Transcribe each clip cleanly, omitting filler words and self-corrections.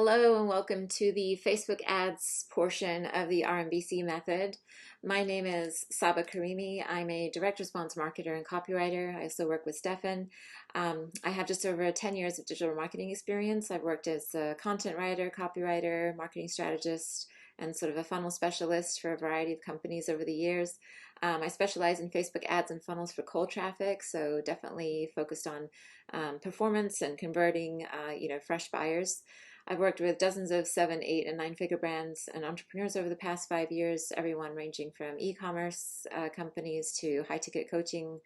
Hello and welcome to the Facebook ads portion of the RMBC method. My name is Saba Karimi. I'm a direct response marketer and copywriter. I also work with Stefan. I have just over 10 years of digital marketing experience. I've worked as a content writer, copywriter, marketing strategist, and sort of a funnel specialist for a variety of companies over the years. I specialize in Facebook ads and funnels for cold traffic, so definitely focused on performance and converting, fresh buyers. I've worked with dozens of 7, 8, and 9-figure brands and entrepreneurs over the past 5 years, everyone ranging from e-commerce companies to high-ticket coaching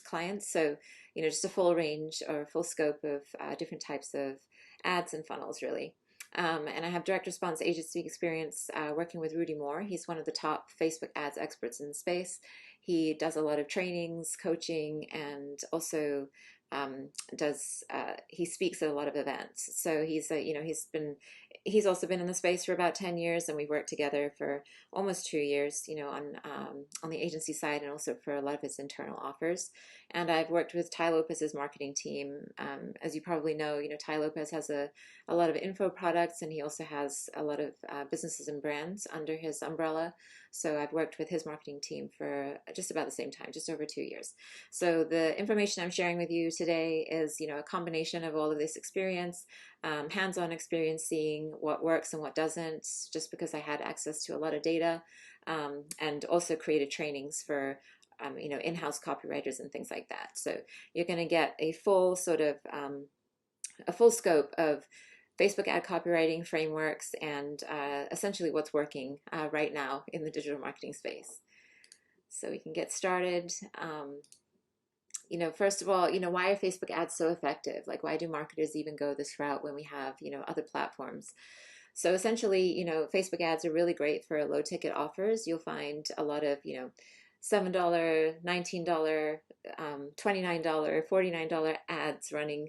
clients. So, just a full range or full scope of different types of ads and funnels, really. And I have direct response agency experience working with Rudy Moore. He's one of the top Facebook ads experts in the space. He does a lot of trainings, coaching, and also he speaks at a lot of events. So he's also been in the space for about 10 years, and we've worked together for almost 2 years, on the agency side and also for a lot of his internal offers. And I've worked with Ty Lopez's marketing team. As you probably know, Ty Lopez has a lot of info products, and he also has a lot of businesses and brands under his umbrella. So I've worked with his marketing team for just about the same time, just over 2 years. So the information I'm sharing with you today is, a combination of all of this experience, hands-on experience seeing what works and what doesn't, just because I had access to a lot of data, and also created trainings for in-house copywriters and things like that. So you're going to get a full a full scope of Facebook ad copywriting frameworks and essentially what's working right now in the digital marketing space. So we can get started. First of all, why are Facebook ads so effective? Like, why do marketers even go this route when we have, other platforms? So essentially, Facebook ads are really great for low ticket offers. You'll find a lot of, $7, $19, $29, $49 ads running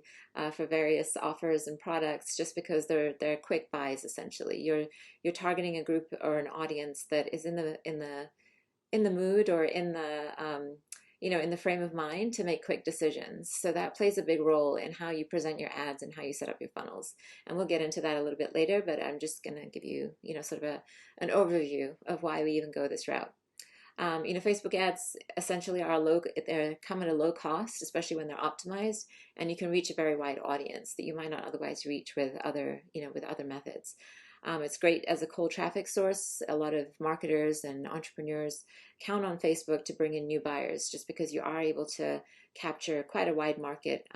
for various offers and products, just because they're quick buys. Essentially, you're targeting a group or an audience that is in the mood or in the frame of mind to make quick decisions. So that plays a big role in how you present your ads and how you set up your funnels. And we'll get into that a little bit later, but I'm just going to give you, sort of an overview of why we even go this route. Facebook ads essentially they come at a low cost, especially when they're optimized, and you can reach a very wide audience that you might not otherwise reach with other methods. It's great as a cold traffic source. A lot of marketers and entrepreneurs count on Facebook to bring in new buyers, just because you are able to capture quite a wide market,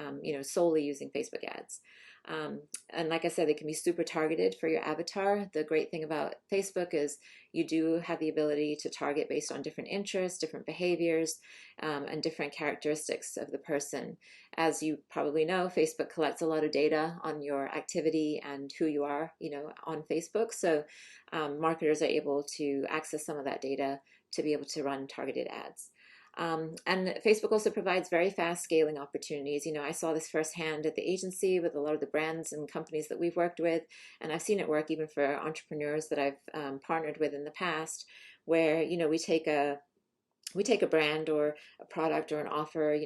solely using Facebook ads. And like I said, they can be super targeted for your avatar. The great thing about Facebook is you do have the ability to target based on different interests, different behaviors, and different characteristics of the person. As you probably know, Facebook collects a lot of data on your activity and who you are, on Facebook. So marketers are able to access some of that data to be able to run targeted ads. And Facebook also provides very fast scaling opportunities. I saw this firsthand at the agency with a lot of the brands and companies that we've worked with, and I've seen it work even for entrepreneurs that I've partnered with in the past, where we take a brand or a product or an offer,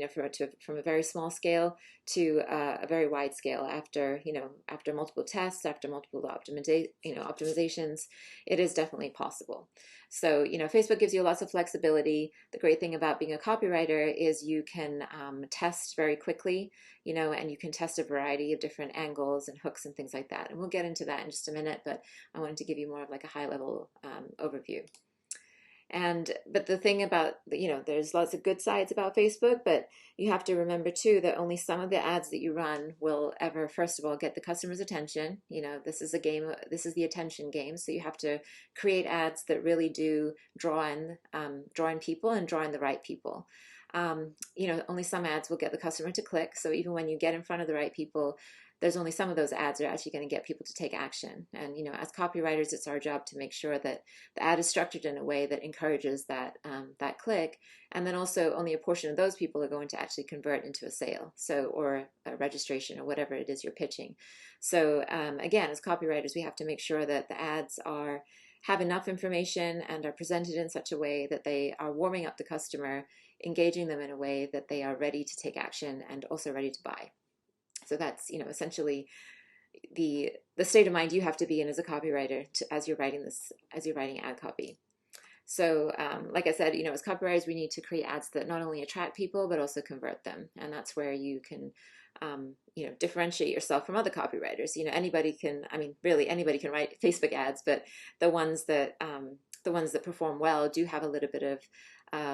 from a very small scale to a very wide scale after multiple tests, after multiple optimizations. It is definitely possible. So, Facebook gives you lots of flexibility. The great thing about being a copywriter is you can test very quickly, and you can test a variety of different angles and hooks and things like that. And we'll get into that in just a minute, but I wanted to give you more of like a high level overview. But the thing about, there's lots of good sides about Facebook, but you have to remember too that only some of the ads that you run will ever, first of all, get the customer's attention. This is a game, this is the attention game. So you have to create ads that really do draw in people and draw in the right people. Only some ads will get the customer to click. So even when you get in front of the right people, there's only some of those ads are actually going to get people to take action. And, as copywriters, it's our job to make sure that the ad is structured in a way that encourages that click. And then also only a portion of those people are going to actually convert into a sale, or a registration or whatever it is you're pitching. So again, as copywriters, we have to make sure that the ads have enough information and are presented in such a way that they are warming up the customer, engaging them in a way that they are ready to take action and also ready to buy. So that's, essentially, the state of mind you have to be in as a copywriter as you're writing ad copy. So, like I said, as copywriters, we need to create ads that not only attract people, but also convert them. And that's where you can, differentiate yourself from other copywriters. Anybody can, I mean, really anybody can write Facebook ads, but the ones that, perform well do have a little bit of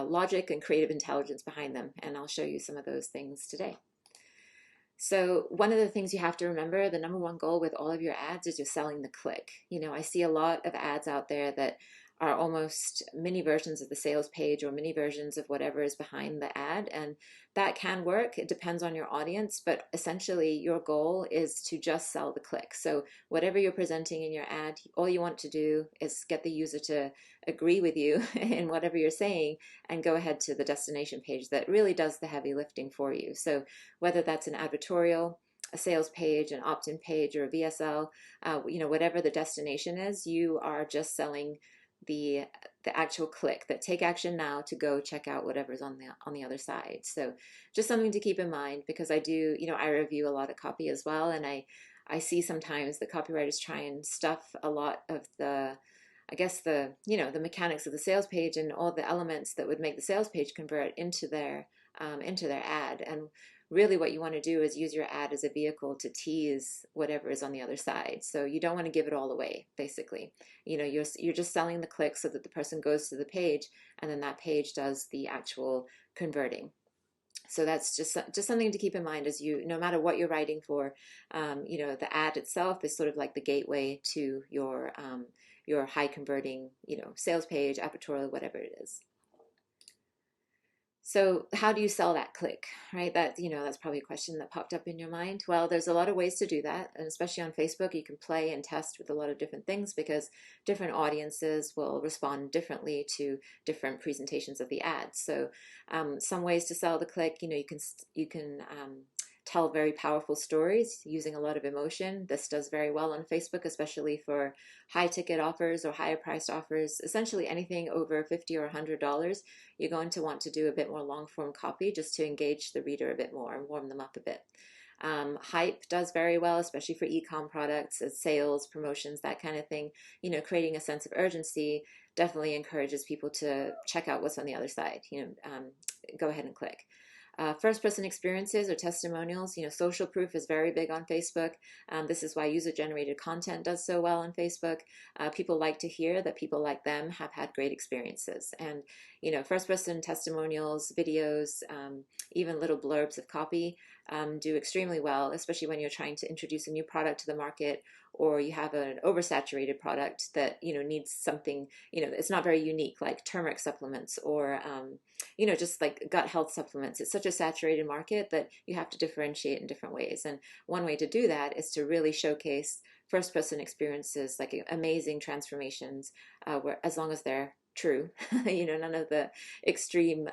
logic and creative intelligence behind them. And I'll show you some of those things today. So one of the things you have to remember, the number one goal with all of your ads is you're selling the click. I see a lot of ads out there that are almost mini versions of the sales page or mini versions of whatever is behind the ad. And that can work. It depends on your audience, but essentially your goal is to just sell the click. So whatever you're presenting in your ad, all you want to do is get the user to agree with you in whatever you're saying and go ahead to the destination page that really does the heavy lifting for you. So whether that's an advertorial, a sales page, an opt-in page, or a VSL, whatever the destination is, you are just selling the actual click, that take action now to go check out whatever's on the other side. So just something to keep in mind, because I do, I review a lot of copy as well, and I see sometimes the copywriters try and stuff a lot of the, I guess the mechanics of the sales page and all the elements that would make the sales page convert into their ad. And really what you want to do is use your ad as a vehicle to tease whatever is on the other side. So you don't want to give it all away, basically. You're just selling the click so that the person goes to the page, and then that page does the actual converting. So that's just something to keep in mind, as no matter what you're writing for, the ad itself is sort of like the gateway to your high converting, sales page, advertorial, whatever it is. So how do you sell that click, right? That's probably a question that popped up in your mind. Well, there's a lot of ways to do that. And especially on Facebook, you can play and test with a lot of different things, because different audiences will respond differently to different presentations of the ads. So some ways to sell the click, you can tell very powerful stories using a lot of emotion. This does very well on Facebook, especially for high ticket offers or higher priced offers. Essentially anything over $50 or $100, you're going to want to do a bit more long form copy just to engage the reader a bit more and warm them up a bit. Hype does very well, especially for e-com products, sales, promotions, that kind of thing. Creating a sense of urgency definitely encourages people to check out what's on the other side. Go ahead and click. First-person experiences or testimonials, social proof is very big on Facebook. This is why user-generated content does so well on Facebook. People like to hear that people like them have had great experiences. And, first-person testimonials, videos, even little blurbs of copy do extremely well, especially when you're trying to introduce a new product to the market, or you have an oversaturated product that needs something, it's not very unique, like turmeric supplements or just like gut health supplements. It's such a saturated market that you have to differentiate in different ways. And one way to do that is to really showcase first person experiences, like amazing transformations, where, as long as they're true, none of the extreme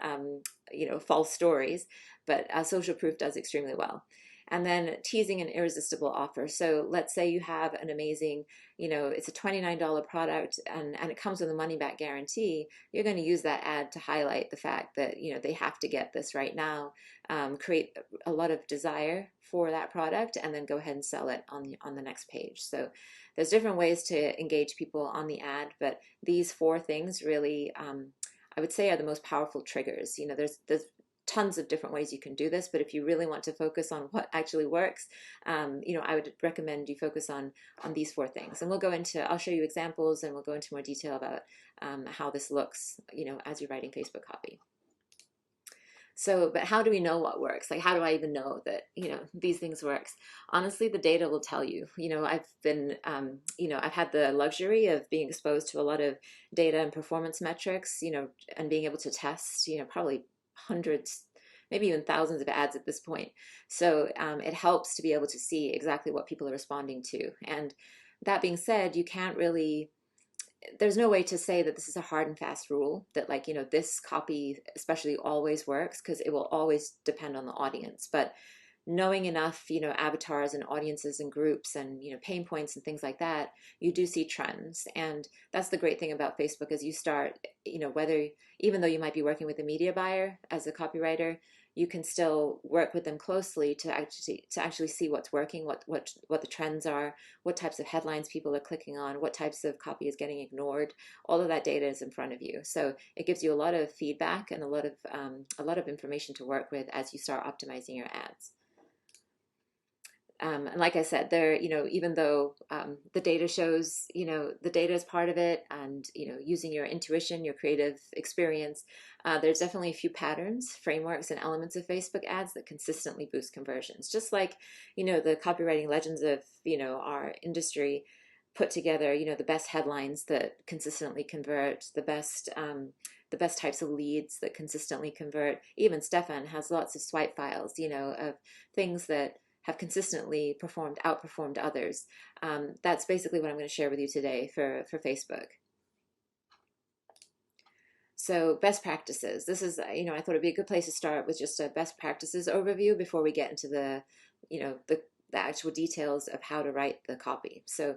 false stories, but social proof does extremely well. And then teasing an irresistible offer. So let's say you have an amazing, it's a $29 product and it comes with a money back guarantee. You're going to use that ad to highlight the fact that, they have to get this right now, create a lot of desire for that product, and then go ahead and sell it on the next page. So there's different ways to engage people on the ad, but these four things really, I would say, are the most powerful triggers. There's tons of different ways you can do this, but if you really want to focus on what actually works, I would recommend you focus on these four things. And I'll show you examples, and we'll go into more detail about how this looks, as you're writing Facebook copy. So, but how do we know what works? Like, how do I even know that, these things works? Honestly, the data will tell you. I've been, I've had the luxury of being exposed to a lot of data and performance metrics, and being able to test, probably hundreds, maybe even thousands of ads at this point. So it helps to be able to see exactly what people are responding to. And that being said, there's no way to say that this is a hard and fast rule that, like, this copy especially always works, because it will always depend on the audience. But knowing enough, avatars and audiences and groups and, pain points and things like that, you do see trends. And that's the great thing about Facebook, is you start, even though you might be working with a media buyer as a copywriter, you can still work with them closely to actually see what's working, what the trends are, what types of headlines people are clicking on, what types of copy is getting ignored. All of that data is in front of you, so it gives you a lot of feedback and a lot of information to work with as you start optimizing your ads. And like I said, there, even though the data shows, the data is part of it, and using your intuition, your creative experience, there's definitely a few patterns, frameworks, and elements of Facebook ads that consistently boost conversions. Just like, the copywriting legends of, our industry put together, the best headlines that consistently convert, the best types of leads that consistently convert. Even Stefan has lots of swipe files, of things that have consistently outperformed others. That's basically what I'm going to share with you today for Facebook. So best practices. This is, I thought it'd be a good place to start with just a best practices overview before we get into the actual details of how to write the copy. So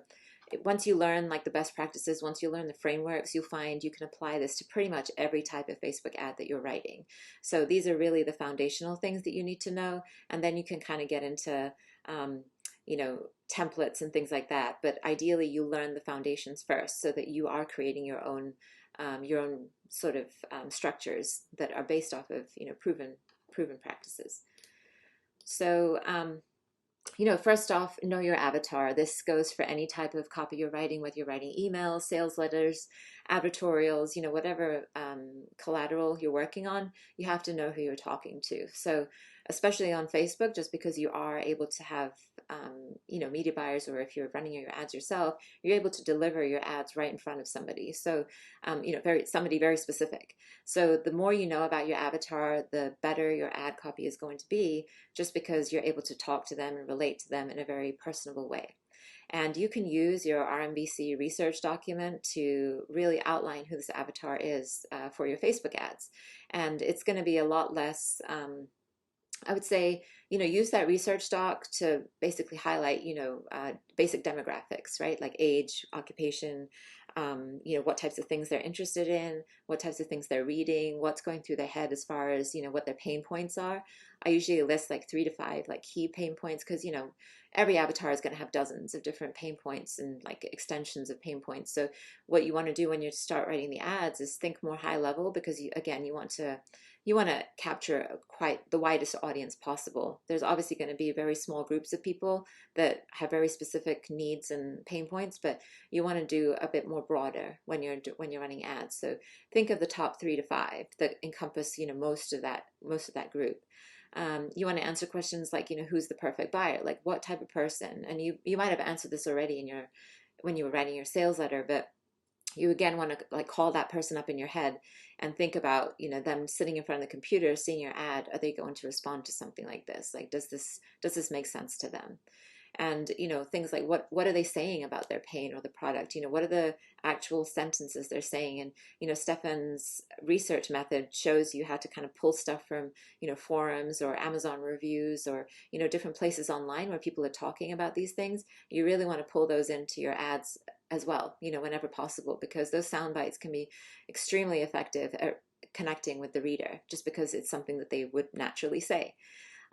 once you learn like the best practices, once you learn the frameworks, you'll find you can apply this to pretty much every type of Facebook ad that you're writing. So these are really the foundational things that you need to know, and then you can kind of get into templates and things like that. But ideally, you learn the foundations first so that you are creating your own sort of structures that are based off of proven practices. So first off, know your avatar. This goes for any type of copy you're writing, whether you're writing emails, sales letters, advertorials, whatever collateral you're working on, you have to know who you're talking to. So especially on Facebook, just because you are able to have, media buyers, or if you're running your ads yourself, you're able to deliver your ads right in front of somebody. So, somebody very specific. So the more you know about your avatar, the better your ad copy is going to be, just because you're able to talk to them and relate to them in a very personable way. And you can use your RMBC research document to really outline who this avatar is for your Facebook ads. And it's going to be a lot less, I would say, use that research doc to basically highlight, basic demographics, right? Like age, occupation, what types of things they're interested in, what types of things they're reading, what's going through their head as far as, what their pain points are. I usually list like 3 to 5 like key pain points, because, every avatar is going to have dozens of different pain points and like extensions of pain points. So what you want to do when you start writing the ads is think more high level, because you want to capture quite the widest audience possible. There's obviously going to be very small groups of people that have very specific needs and pain points, but you want to do a bit more broader when you're running ads. So think of the top 3 to 5 that encompass most of that group. You want to answer questions like, who's the perfect buyer? Like what type of person? And you might have answered this already when you were writing your sales letter, but you again want to like call that person up in your head and think about, them sitting in front of the computer, seeing your ad. Are they going to respond to something like this? Like, does this make sense to them? And, things like what are they saying about their pain or the product? What are the actual sentences they're saying? And, Stefan's research method shows you how to kind of pull stuff from, forums or Amazon reviews or, different places online where people are talking about these things. You really want to pull those into your ads as well, whenever possible, because those sound bites can be extremely effective at connecting with the reader, just because it's something that they would naturally say.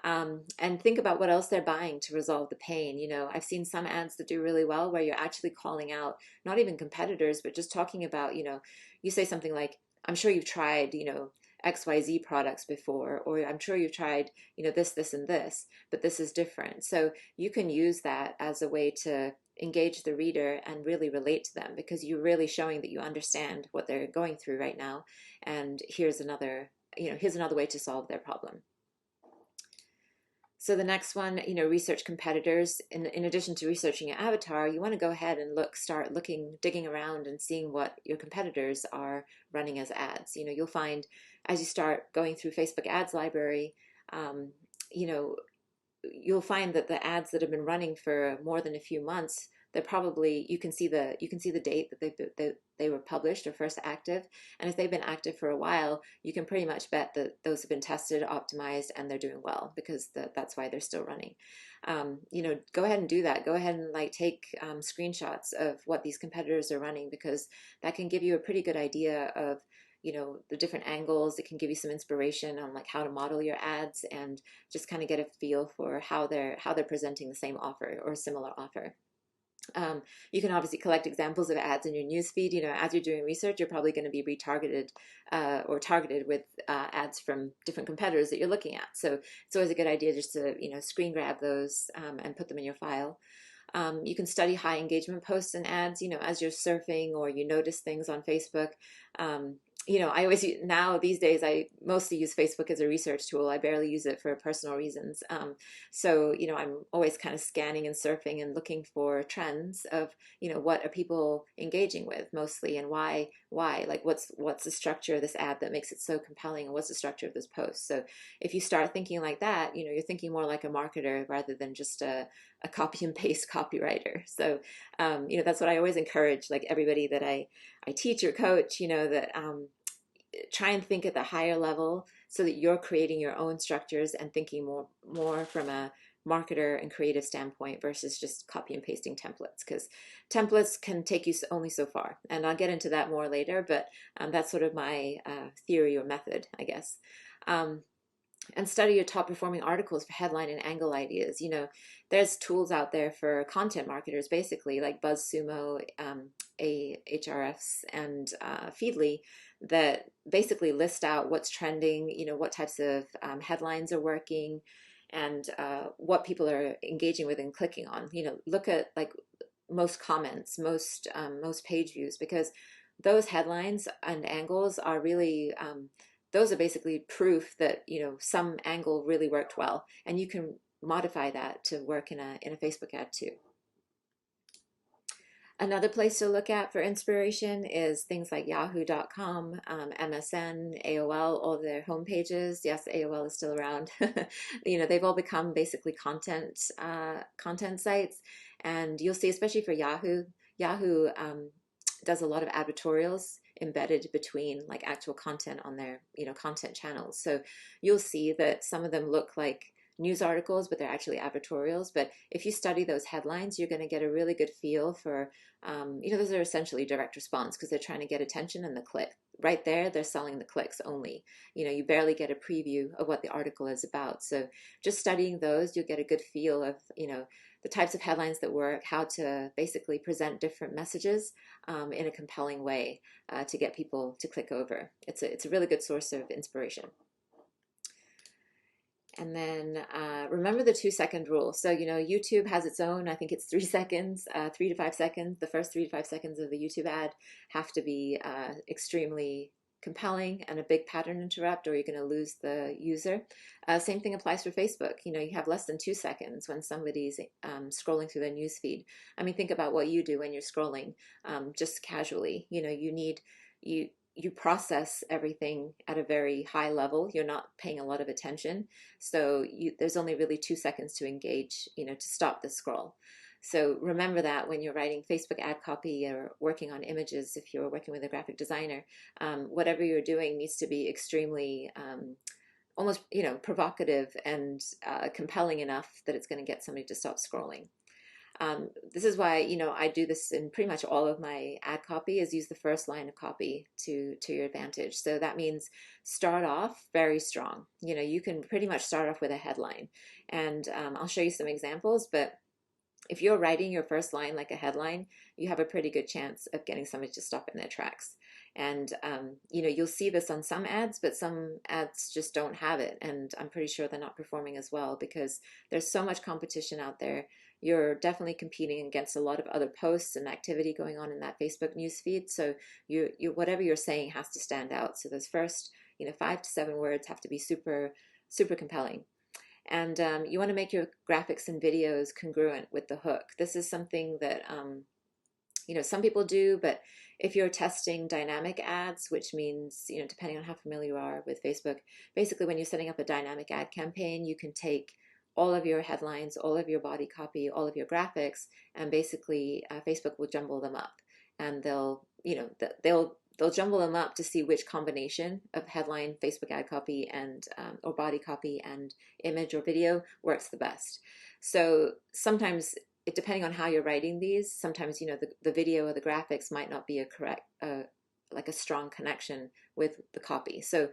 And think about what else they're buying to resolve the pain. I've seen some ads that do really well where you're actually calling out not even competitors, but just talking about, you say something like, I'm sure you've tried, XYZ products before, or I'm sure you've tried, this, and this, but this is different. So you can use that as a way to engage the reader and really relate to them, because you're really showing that you understand what they're going through right now. And here's another way to solve their problem. So the next one, research competitors. In addition to researching your avatar, you want to go ahead and start digging around and seeing what your competitors are running as ads. You'll find as you start going through Facebook ads library, you'll find that the ads that have been running for more than a few months, they're probably, you can see the date that they were published or first active. And if they've been active for a while, you can pretty much bet that those have been tested, optimized, and they're doing well, because that's why they're still running. Go ahead and do that. Go ahead and take screenshots of what these competitors are running, because that can give you a pretty good idea of you know, the different angles. It can give you some inspiration on like how to model your ads and just kind of get a feel for how they're presenting the same offer or a similar offer. You can obviously collect examples of ads in your newsfeed. You know, as you're doing research, you're probably going to be retargeted or targeted with ads from different competitors that you're looking at. So it's always a good idea just to, you know, screen grab those and put them in your file. You can study high engagement posts and ads, you know, as you're surfing or you notice things on Facebook. Um, you know, I always, now these days, I mostly use Facebook as a research tool. I barely use it for personal reasons. So, you know, I'm always kind of scanning and surfing and looking for trends of, you know, what are people engaging with mostly and why, like what's the structure of this ad that makes it so compelling and what's the structure of this post. So if you start thinking like that, you know, you're thinking more like a marketer rather than just a copy and paste copywriter. So, you know, that's what I always encourage, like everybody that I teach or coach, you know, that try and think at the higher level so that you're creating your own structures and thinking more from a marketer and creative standpoint versus just copy and pasting templates, because templates can take you only so far. And I'll get into that more later, but that's sort of my theory or method, I guess. And study your top performing articles for headline and angle ideas. You know, there's tools out there for content marketers, basically, like BuzzSumo, Ahrefs, and Feedly, that basically list out what's trending, you know, what types of headlines are working, and what people are engaging with and clicking on. You know, look at like most comments, most page views, because those headlines and angles are really those are basically proof that, you know, some angle really worked well, and you can modify that to work in a Facebook ad too. Another place to look at for inspiration is things like yahoo.com, MSN, AOL, all their home pages. Yes, AOL is still around. You know, they've all become basically content sites, and you'll see, especially for Yahoo does a lot of advertorials embedded between like actual content on their, you know, content channels. So you'll see that some of them look like news articles, but they're actually advertorials. But if you study those headlines, you're going to get a really good feel for, you know, those are essentially direct response because they're trying to get attention and the click. Right there, they're selling the clicks only. You know, you barely get a preview of what the article is about. So just studying those, you'll get a good feel of, you know, the types of headlines that work, how to basically present different messages in a compelling way to get people to click over. It's a really good source of inspiration. And then remember the 2-second rule. So, you know, YouTube has its own, I think it's 3 seconds, 3 to 5 seconds. The first 3 to 5 seconds of the YouTube ad have to be extremely compelling and a big pattern interrupt, or you're going to lose the user. Same thing applies for Facebook. You know, you have less than 2 seconds when somebody's scrolling through their news feed. I mean, think about what you do when you're scrolling just casually. You know, you process everything at a very high level. You're not paying a lot of attention. So there's only really 2 seconds to engage, you know, to stop the scroll. So remember that when you're writing Facebook ad copy or working on images, if you're working with a graphic designer, whatever you're doing needs to be extremely almost, you know, provocative and compelling enough that it's going to get somebody to stop scrolling. This is why, you know, I do this in pretty much all of my ad copy, is use the first line of copy to your advantage. So that means start off very strong. You know, you can pretty much start off with a headline, and I'll show you some examples, but if you're writing your first line like a headline, you have a pretty good chance of getting somebody to stop in their tracks. And, you know, you'll see this on some ads, but some ads just don't have it. And I'm pretty sure they're not performing as well because there's so much competition out there. You're definitely competing against a lot of other posts and activity going on in that Facebook newsfeed. So you whatever you're saying has to stand out. So those first, you know, 5 to 7 words have to be super, super compelling. And you want to make your graphics and videos congruent with the hook. This is something that, you know, some people do, but if you're testing dynamic ads, which means, you know, depending on how familiar you are with Facebook, basically when you're setting up a dynamic ad campaign, you can take all of your headlines, all of your body copy, all of your graphics, and basically Facebook will jumble them up, and they'll, you know, they'll jumble them up to see which combination of headline, Facebook ad copy, and or body copy and image or video works the best. So sometimes, depending on how you're writing these, sometimes, you know, the video or the graphics might not be a correct like a strong connection with the copy. So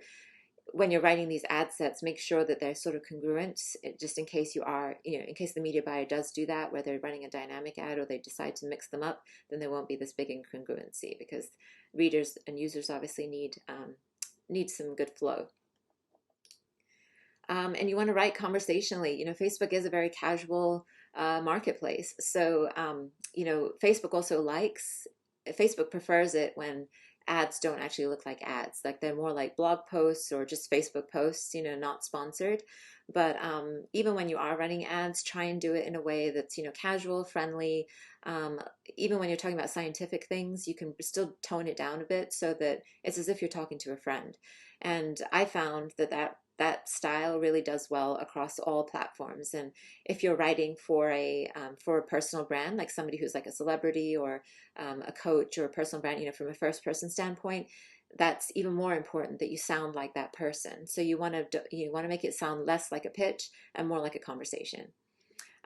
when you're writing these ad sets, make sure that they're sort of congruent, just in case you are, in case the media buyer does do that, where they're running a dynamic ad or they decide to mix them up, then there won't be this big incongruency, because readers and users obviously need some good flow. And you want to write conversationally. Facebook is a very casual marketplace. So, Facebook prefers it when ads don't actually look like ads. Like they're more like blog posts or just Facebook posts, not sponsored. But even when you are running ads, try and do it in a way that's, casual, friendly. Even when you're talking about scientific things, you can still tone it down a bit so that it's as if you're talking to a friend. And I found that style really does well across all platforms. And if you're writing for a personal brand, like somebody who's like a celebrity or a coach or a personal brand, from a first person standpoint, that's even more important that you sound like that person. So you want to make it sound less like a pitch and more like a conversation.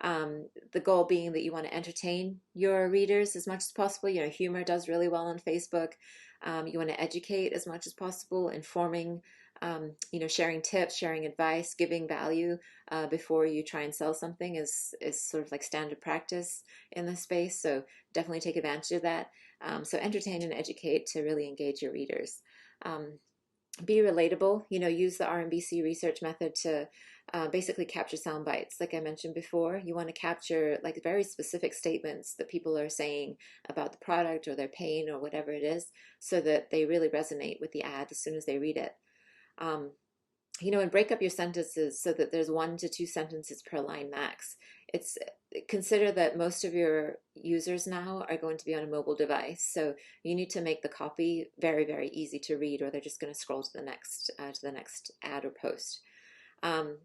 The goal being that you want to entertain your readers as much as possible. Humor does really well on Facebook. You want to educate as much as possible, informing, sharing tips, sharing advice, giving value before you try and sell something is sort of like standard practice in this space. So definitely take advantage of that. So entertain and educate to really engage your readers. Be relatable, use the RMBC research method to basically capture sound bites. Like I mentioned before, you want to capture like very specific statements that people are saying about the product or their pain or whatever it is, so that they really resonate with the ad as soon as they read it. And break up your sentences so that there's 1 to 2 sentences per line max. Consider that most of your users now are going to be on a mobile device, so you need to make the copy very, very easy to read, or they're just going to scroll to the next ad or post. And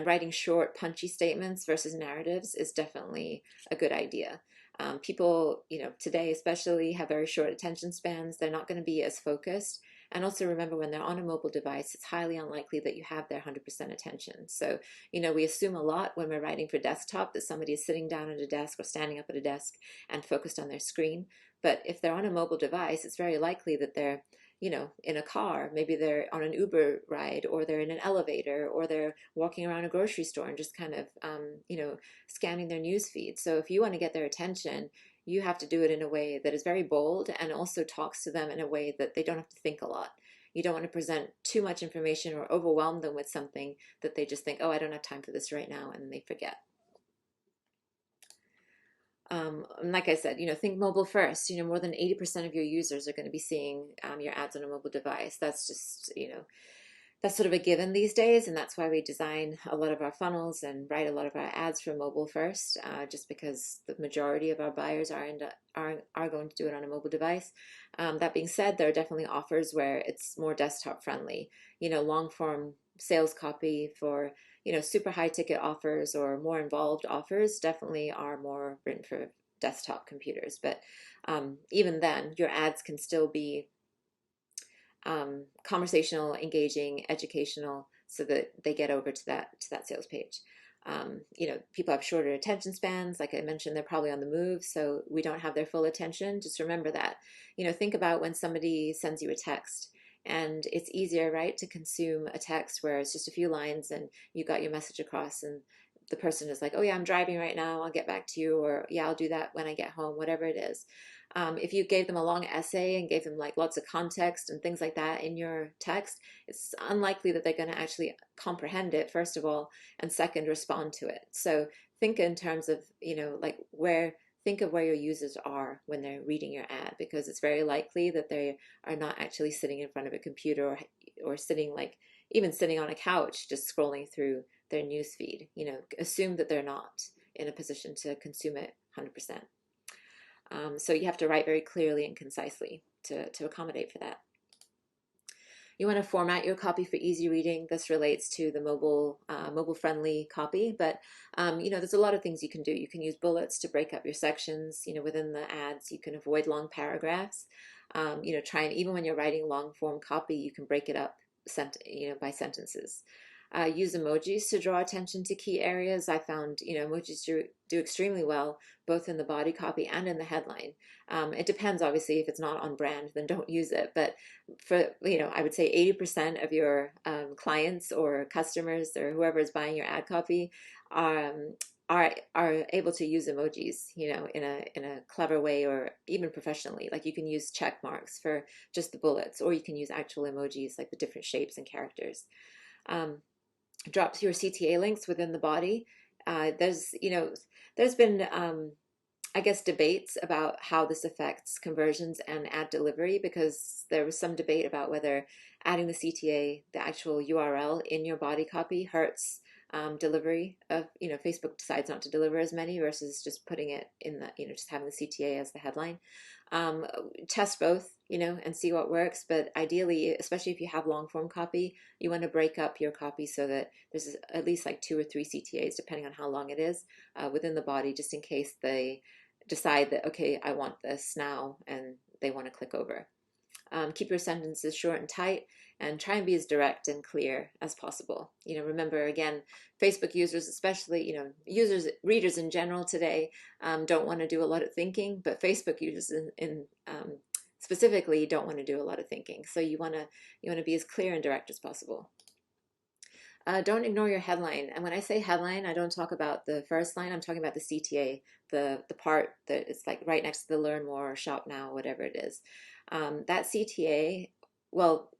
writing short, punchy statements versus narratives is definitely a good idea. People, today especially, have very short attention spans. They're not going to be as focused. And also remember, when they're on a mobile device, it's highly unlikely that you have their 100% attention. So, we assume a lot when we're writing for desktop that somebody is sitting down at a desk or standing up at a desk and focused on their screen. But if they're on a mobile device, it's very likely that they're in a car, maybe they're on an Uber ride, or they're in an elevator, or they're walking around a grocery store and just kind of, scanning their news feed. So if you want to get their attention, you have to do it in a way that is very bold and also talks to them in a way that they don't have to think a lot. You don't want to present too much information or overwhelm them with something that they just think, oh, I don't have time for this right now, and then they forget. Like I said, think mobile first. More than 80% of your users are going to be seeing your ads on a mobile device. That's just, that's sort of a given these days, and that's why we design a lot of our funnels and write a lot of our ads for mobile first, just because the majority of our buyers are going to do it on a mobile device. That being said, there are definitely offers where it's more desktop friendly. Long form sales copy for super high ticket offers or more involved offers definitely are more written for desktop computers. But even then, your ads can still be conversational, engaging, educational, so that they get over to that sales page. People have shorter attention spans. Like I mentioned, they're probably on the move, so we don't have their full attention. Just remember that. Think about when somebody sends you a text. And it's easier, right, to consume a text where it's just a few lines and you got your message across, and the person is like, oh yeah, I'm driving right now, I'll get back to you, or yeah, I'll do that when I get home, whatever it is. If you gave them a long essay and gave them like lots of context and things like that in your text, it's unlikely that they're going to actually comprehend it, first of all, and second, respond to it. So think in terms of, think of where your users are when they're reading your ad, because it's very likely that they are not actually sitting in front of a computer or sitting even sitting on a couch just scrolling through their news feed. Assume that they're not in a position to consume it 100%. So you have to write very clearly and concisely to accommodate for that. You want to format your copy for easy reading. This relates to the mobile friendly copy, but there's a lot of things you can do. You can use bullets to break up your sections. Within the ads, you can avoid long paragraphs. Try and, even when you're writing long form copy, you can break it up by sentences. Use emojis to draw attention to key areas. I found, emojis do extremely well both in the body copy and in the headline. It depends, obviously, if it's not on brand, then don't use it. But for, I would say 80% of your clients or customers or whoever is buying your ad copy um, are able to use emojis, in a clever way or even professionally. Like you can use check marks for just the bullets, or you can use actual emojis like the different shapes and characters. Um, Drop your CTA links within the body. There's been I guess debates about how this affects conversions and ad delivery, because there was some debate about whether adding the CTA, the actual URL in your body copy, hurts delivery of, Facebook decides not to deliver as many versus just putting it in the, just having the CTA as the headline. Um, Test both, and see what works. But ideally, especially if you have long form copy, you want to break up your copy so that there's at least like 2 or 3 CTAs, depending on how long it is, within the body, just in case they decide that, okay, I want this now, and they want to click over. Keep your sentences short and tight, and try and be as direct and clear as possible. Remember, again, Facebook users, especially, readers in general today, don't want to do a lot of thinking, but Facebook users specifically don't want to do a lot of thinking. So you want to be as clear and direct as possible. Don't ignore your headline. And when I say headline, I don't talk about the first line. I'm talking about the CTA, the part that is like right next to the learn more or shop now, whatever it is. That CTA, well,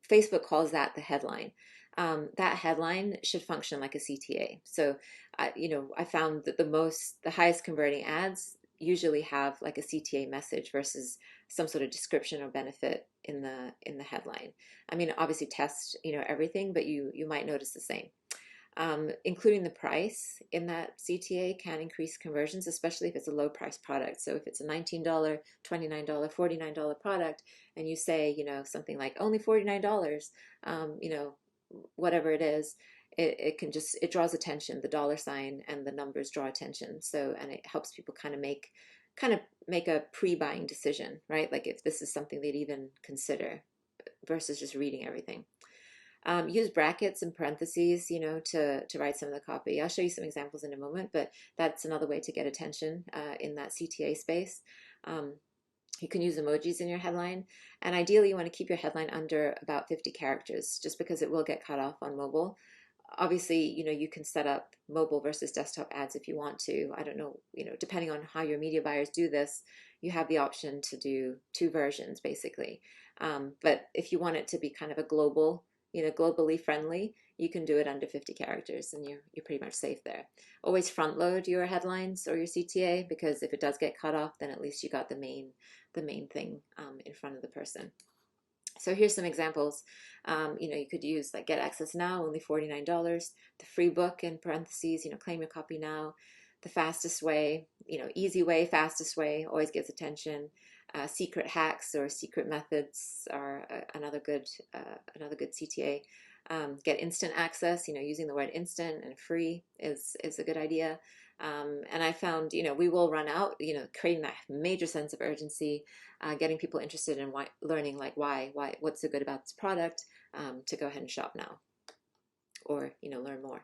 Facebook calls that the headline. That headline should function like a CTA. So, I found that the highest converting ads usually have like a CTA message versus some sort of description or benefit in the headline. I mean, obviously test, everything, but you might notice the same. Including the price in that CTA can increase conversions, especially if it's a low price product. So if it's a $19, $29, $49 product, and you say, something like only $49, whatever it is, it draws attention. The dollar sign and the numbers draw attention. So, and it helps people kind of make a pre-buying decision, right? Like if this is something they'd even consider versus just reading everything. Use brackets and parentheses, to write some of the copy. I'll show you some examples in a moment, but that's another way to get attention in that CTA space. You can use emojis in your headline, and ideally you want to keep your headline under about 50 characters, just because it will get cut off on mobile. Obviously, you can set up mobile versus desktop ads if you want to. I don't know, depending on how your media buyers do this, you have the option to do 2 versions basically. But if you want it to be kind of a globally friendly, you can do it under 50 characters, and you're pretty much safe there. Always front load your headlines or your CTA, because if it does get cut off, then at least you got the main thing in front of the person. So here's some examples. You could use like get access now, only $49, the free book in parentheses, claim your copy now, the fastest way, easy way, fastest way, always gets attention. Secret hacks or secret methods are another good CTA. Get instant access, using the word instant and free is a good idea. And I found, we will run out, creating that major sense of urgency, getting people interested in learning like why, what's so good about this product, to go ahead and shop now, or, learn more.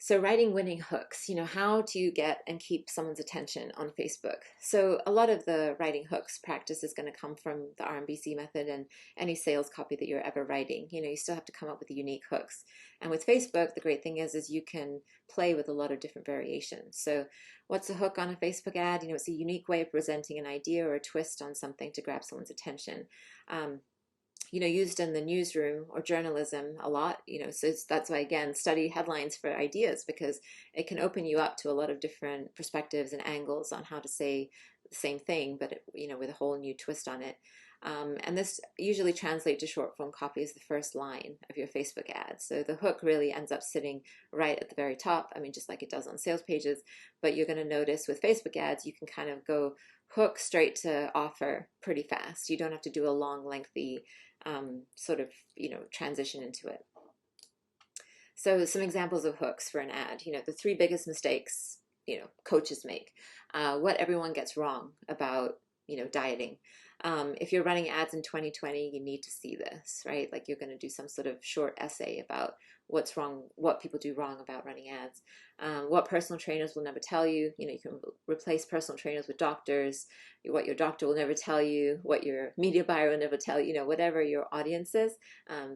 So writing winning hooks, how do you get and keep someone's attention on Facebook? So a lot of the writing hooks practice is going to come from the RMBC method and any sales copy that you're ever writing. You still have to come up with the unique hooks. And with Facebook, the great thing is you can play with a lot of different variations. So what's a hook on a Facebook ad? It's a unique way of presenting an idea or a twist on something to grab someone's attention. Used in the newsroom or journalism a lot, so that's why, again, study headlines for ideas, because it can open you up to a lot of different perspectives and angles on how to say the same thing, but, with a whole new twist on it. And this usually translates to short form copy as the first line of your Facebook ad. So the hook really ends up sitting right at the very top. I mean, just like it does on sales pages, but you're going to notice with Facebook ads, you can kind of go hook straight to offer pretty fast. You don't have to do a long, lengthy sort of, transition into it. So some examples of hooks for an ad, the 3 biggest mistakes, coaches make, what everyone gets wrong about, dieting, If you're running ads in 2020, you need to see this, right? Like you're going to do some sort of short essay about what's wrong, what people do wrong about running ads, what personal trainers will never tell you. You know, you can replace personal trainers with doctors, what your doctor will never tell you, what your media buyer will never tell you, you know, whatever your audience is,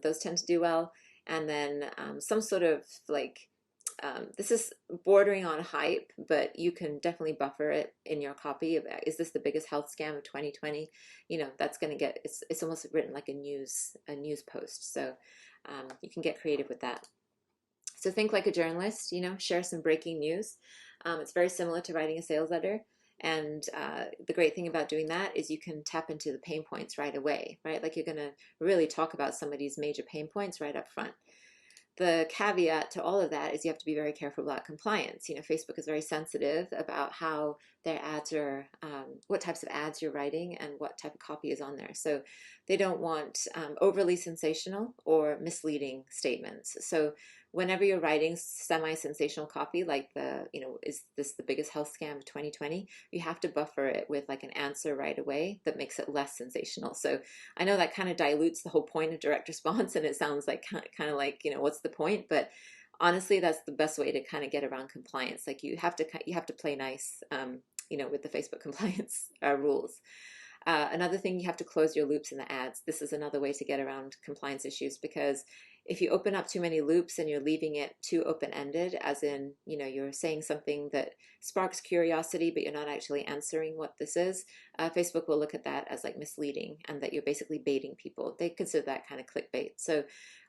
those tend to do well. And then some sort of like, this is bordering on hype, but you can definitely buffer it in your copy. Is this the biggest health scam of 2020? You know, that's going to get, it's almost written like a news post. So you can get creative with that. So think like a journalist, you know, share some breaking news. It's very similar to writing a sales letter. And the great thing about doing that is you can tap into the pain points right away, right? Like you're going to really talk about somebody's major pain points right up front. The caveat to all of that is you have to be very careful about compliance. You know, Facebook is very sensitive about how their ads are, what types of ads you're writing and what type of copy is on there. So they don't want overly sensational or misleading statements. So whenever you're writing semi-sensational copy, like you know, is this the biggest health scam of 2020? You have to buffer it with like an answer right away that makes it less sensational. So I know that kind of dilutes the whole point of direct response, and it sounds like kind of like, you know, what's the point? But honestly, that's the best way to kind of get around compliance. Like you have to play nice, you know, with the Facebook compliance rules. Another thing, you have to close your loops in the ads. This is another way to get around compliance issues, because if you open up too many loops and you're leaving it too open-ended, as in, you know, you're saying something that sparks curiosity, but you're not actually answering what this is, Facebook will look at that as like misleading and that you're basically baiting people. They consider that kind of clickbait. So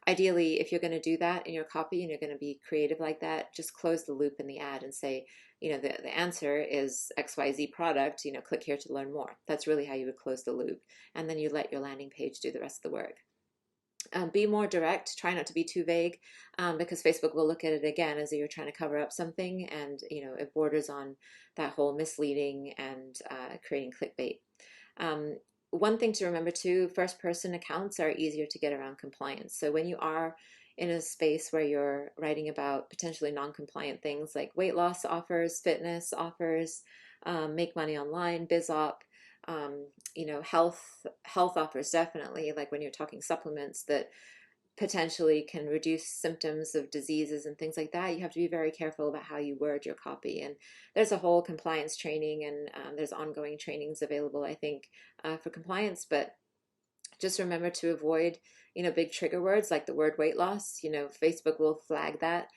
ideally, if you're going to do that in your copy and you're going to be creative like that, just close the loop in the ad and say, you know, the answer is XYZ product, you know, click here to learn more. That's really how you would close the loop. And then you let your landing page do the rest of the work. Be more direct. Try not to be too vague, because Facebook will look at it again as you're trying to cover up something, and you know it borders on that whole misleading and creating clickbait. One thing to remember too: first-person accounts are easier to get around compliance. So when you are in a space where you're writing about potentially non-compliant things like weight loss offers, fitness offers, make money online, biz op, you know, health offers, definitely, like when you're talking supplements that potentially can reduce symptoms of diseases and things like that, you have to be very careful about how you word your copy. And there's a whole compliance training, and there's ongoing trainings available, I think, for compliance. But just remember to avoid, you know, big trigger words like the word weight loss. You know, Facebook will flag that.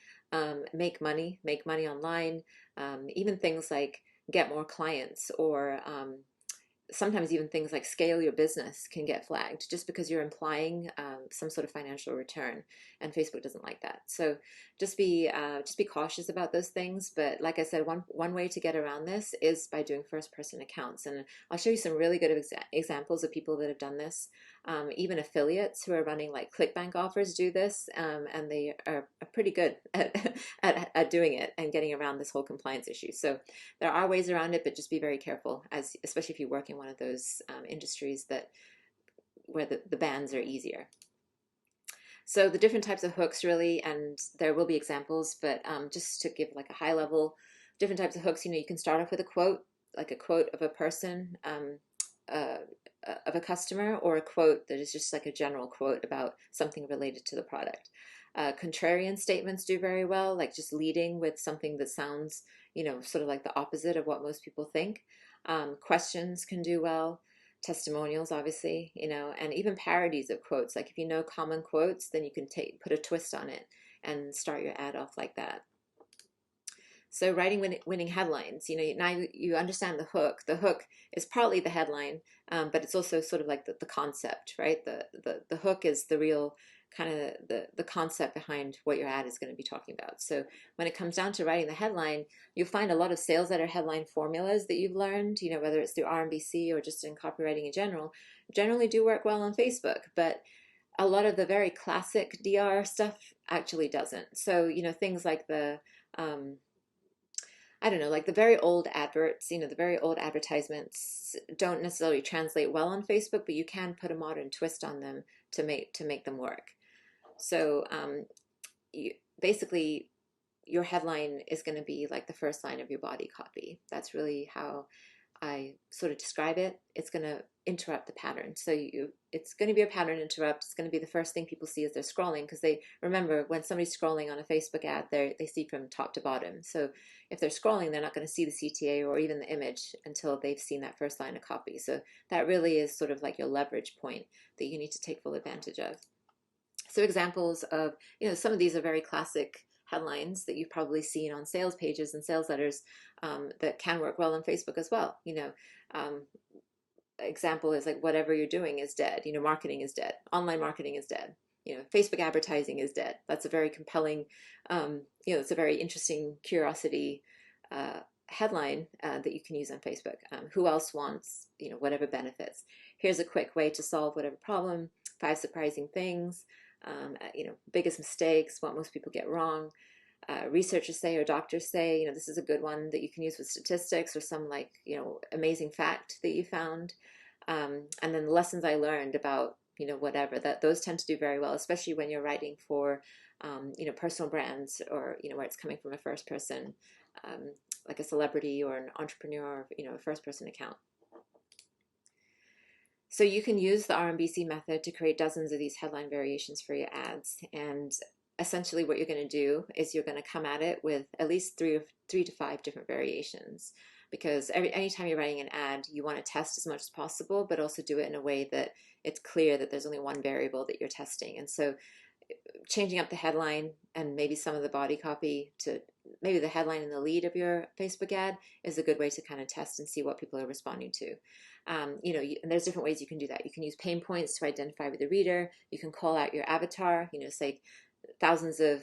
Make money online, even things like get more clients, or sometimes even things like scale your business can get flagged just because you're implying some sort of financial return, and Facebook doesn't like that. So just be cautious about those things. But like I said, one way to get around this is by doing first person accounts, and I'll show you some really good examples of people that have done this. Even affiliates who are running like ClickBank offers do this, and they are pretty good at doing it and getting around this whole compliance issue. So there are ways around it, but just be very careful, especially if you work in one of those industries where the bans are easier. So the different types of hooks, really, and there will be examples, but just to give like a high level, different types of hooks. You know, you can start off with a quote, like a quote of a person, of a customer, or a quote that is just like a general quote about something related to the product. Contrarian statements do very well, like just leading with something that sounds, you know, sort of like the opposite of what most people think. Questions can do well. Testimonials, obviously, you know, and even parodies of quotes. Like if you know common quotes, then you can put a twist on it and start your ad off like that. So writing winning headlines, you know, now you understand the hook. The hook is partly the headline, but it's also sort of like the concept, right? The hook is the real kind of the concept behind what your ad is going to be talking about. So when it comes down to writing the headline, you'll find a lot of sales letter headline formulas that you've learned, you know, whether it's through RMBC or just in copywriting in general, generally do work well on Facebook. But a lot of the very classic DR stuff actually doesn't. So, you know, things like I don't know, like the very old adverts, you know, the very old advertisements don't necessarily translate well on Facebook, but you can put a modern twist on them to make them work. So basically, your headline is going to be like the first line of your body copy. That's really how I sort of describe it, it's going to interrupt the pattern. So it's going to be a pattern interrupt. It's going to be the first thing people see as they're scrolling, because they remember when somebody's scrolling on a Facebook ad, they see from top to bottom. So if they're scrolling, they're not going to see the CTA or even the image until they've seen that first line of copy. So that really is sort of like your leverage point that you need to take full advantage of. So examples of, some of these are very classic headlines that you've probably seen on sales pages and sales letters, that can work well on Facebook as well. Um, Example is like, whatever you're doing is dead. Marketing is dead. Online marketing is dead. Facebook advertising is dead. That's a very compelling, it's a very interesting curiosity headline that you can use on Facebook. Who else wants, whatever benefits? Here's a quick way to solve whatever problem. 5 surprising things. Biggest mistakes, what most people get wrong. Researchers say or doctors say, this is a good one that you can use with statistics or some amazing fact that you found. And then the lessons I learned about, whatever, that those tend to do very well, especially when you're writing for, personal brands, or, where it's coming from a first person, like a celebrity or an entrepreneur, a first person account. So you can use the RMBC method to create dozens of these headline variations for your ads. And essentially what you're going to do is you're going to come at it with at least three to five different variations, because anytime you're writing an ad, you want to test as much as possible, but also do it in a way that it's clear that there's only one variable that you're testing. And so changing up the headline and maybe some of the body copy to maybe the headline and the lead of your Facebook ad is a good way to kind of test and see what people are responding to. And there's different ways you can do that. You can use pain points to identify with the reader. You can call out your avatar, say thousands of,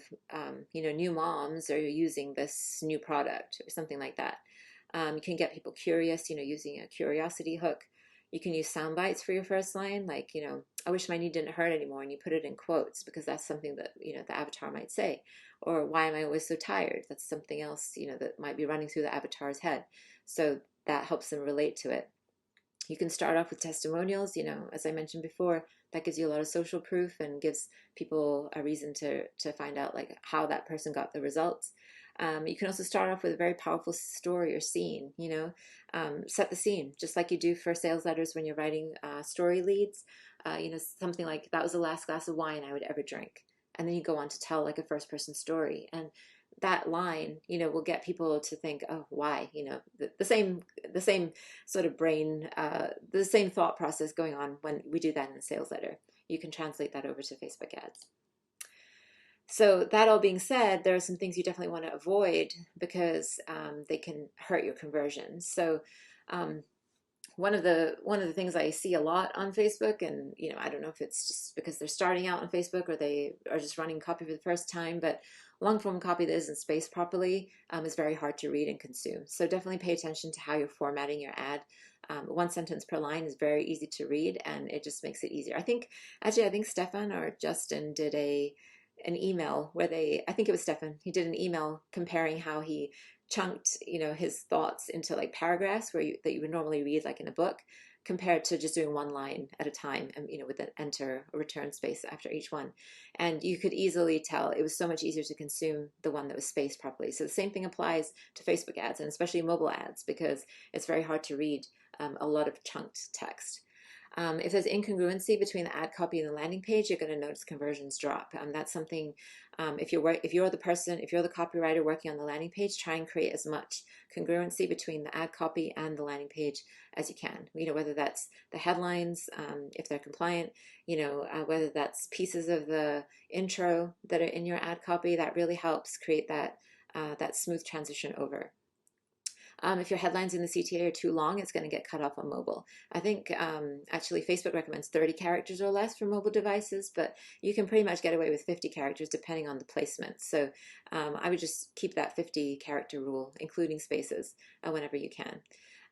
new moms are using this new product or something like that. You can get people curious, using a curiosity hook. You can use sound bites for your first line, like, I wish my knee didn't hurt anymore, and you put it in quotes because that's something that, the avatar might say. Or why am I always so tired? That's something else, that might be running through the avatar's head. So that helps them relate to it. You can start off with testimonials, as I mentioned before, that gives you a lot of social proof and gives people a reason to find out like how that person got the results. You can also start off with a very powerful story or scene, set the scene, just like you do for sales letters when you're writing story leads. Something like, that was the last glass of wine I would ever drink. And then you go on to tell like a first person story. And that line, will get people to think, oh, why? The same sort of brain, the same thought process going on when we do that in a sales letter. You can translate that over to Facebook ads. So that all being said, there are some things you definitely want to avoid because they can hurt your conversions. So one of the things I see a lot on Facebook, and I don't know if it's just because they're starting out on Facebook or they are just running copy for the first time, but long form copy that isn't spaced properly is very hard to read and consume. So definitely pay attention to how you're formatting your ad. One sentence per line is very easy to read, and it just makes it easier. I think Stefan or Justin did an email where I think it was Stefan, he did an email comparing how he chunked, his thoughts into like paragraphs that you would normally read like in a book, compared to just doing one line at a time, and with an enter or return space after each one. And you could easily tell it was so much easier to consume the one that was spaced properly. So the same thing applies to Facebook ads, and especially mobile ads, because it's very hard to read a lot of chunked text. If there's incongruency between the ad copy and the landing page, you're going to notice conversions drop. That's something, if you're the copywriter working on the landing page, try and create as much congruency between the ad copy and the landing page as you can. Whether that's the headlines, if they're compliant, whether that's pieces of the intro that are in your ad copy, that really helps create that smooth transition over. If your headlines in the CTA are too long, it's going to get cut off on mobile. I think actually Facebook recommends 30 characters or less for mobile devices, but you can pretty much get away with 50 characters depending on the placement. So I would just keep that 50 character rule, including spaces, whenever you can.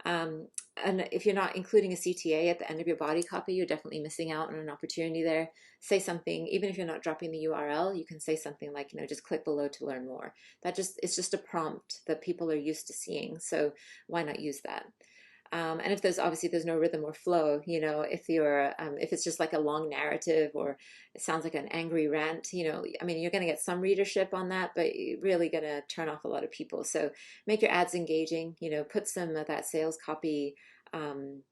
And if you're not including a CTA at the end of your body copy, you're definitely missing out on an opportunity there. Say something, even if you're not dropping the URL, you can say something like, just click below to learn more. It's just a prompt that people are used to seeing. So why not use that? And if there's no rhythm or flow, if it's just like a long narrative or it sounds like an angry rant, I mean, you're going to get some readership on that, but you're really going to turn off a lot of people. So make your ads engaging, put some of that sales copy, um,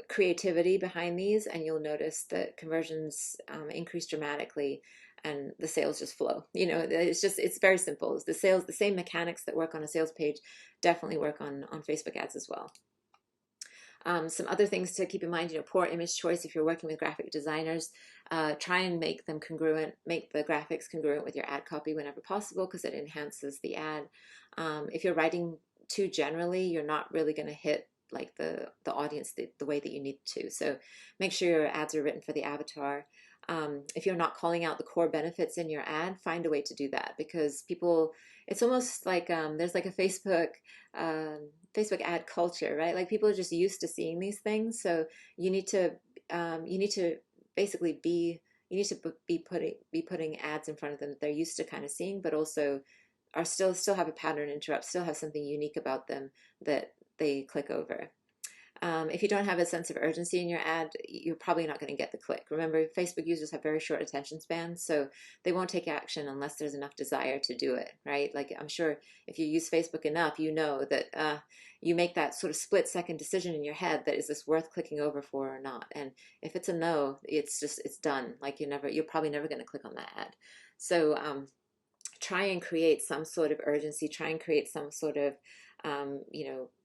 creativity behind these, and you'll notice that conversions increase dramatically and the sales just flow. It's very simple. The same mechanics that work on a sales page definitely work on Facebook ads as well. Some other things to keep in mind, poor image choice. If you're working with graphic designers, try and make them congruent, make the graphics congruent with your ad copy whenever possible, because it enhances the ad. If you're writing too generally, you're not really going to hit like the audience the way that you need to. So make sure your ads are written for the avatar. If you're not calling out the core benefits in your ad, find a way to do that, because it's almost like there's like a Facebook ad culture, right? Like people are just used to seeing these things. So you need to basically be putting ads in front of them that they're used to kind of seeing, but also are still have a pattern interrupt, still have something unique about them that they click over. If you don't have a sense of urgency in your ad, you're probably not going to get the click. Remember, Facebook users have very short attention spans, so they won't take action unless there's enough desire to do it, right? Like I'm sure if you use Facebook enough, you know that you make that sort of split-second decision in your head that is this worth clicking over for or not. And if it's a no, it's done. Like you're probably never going to click on that ad. So try and create some sort of urgency. Try and create some sort of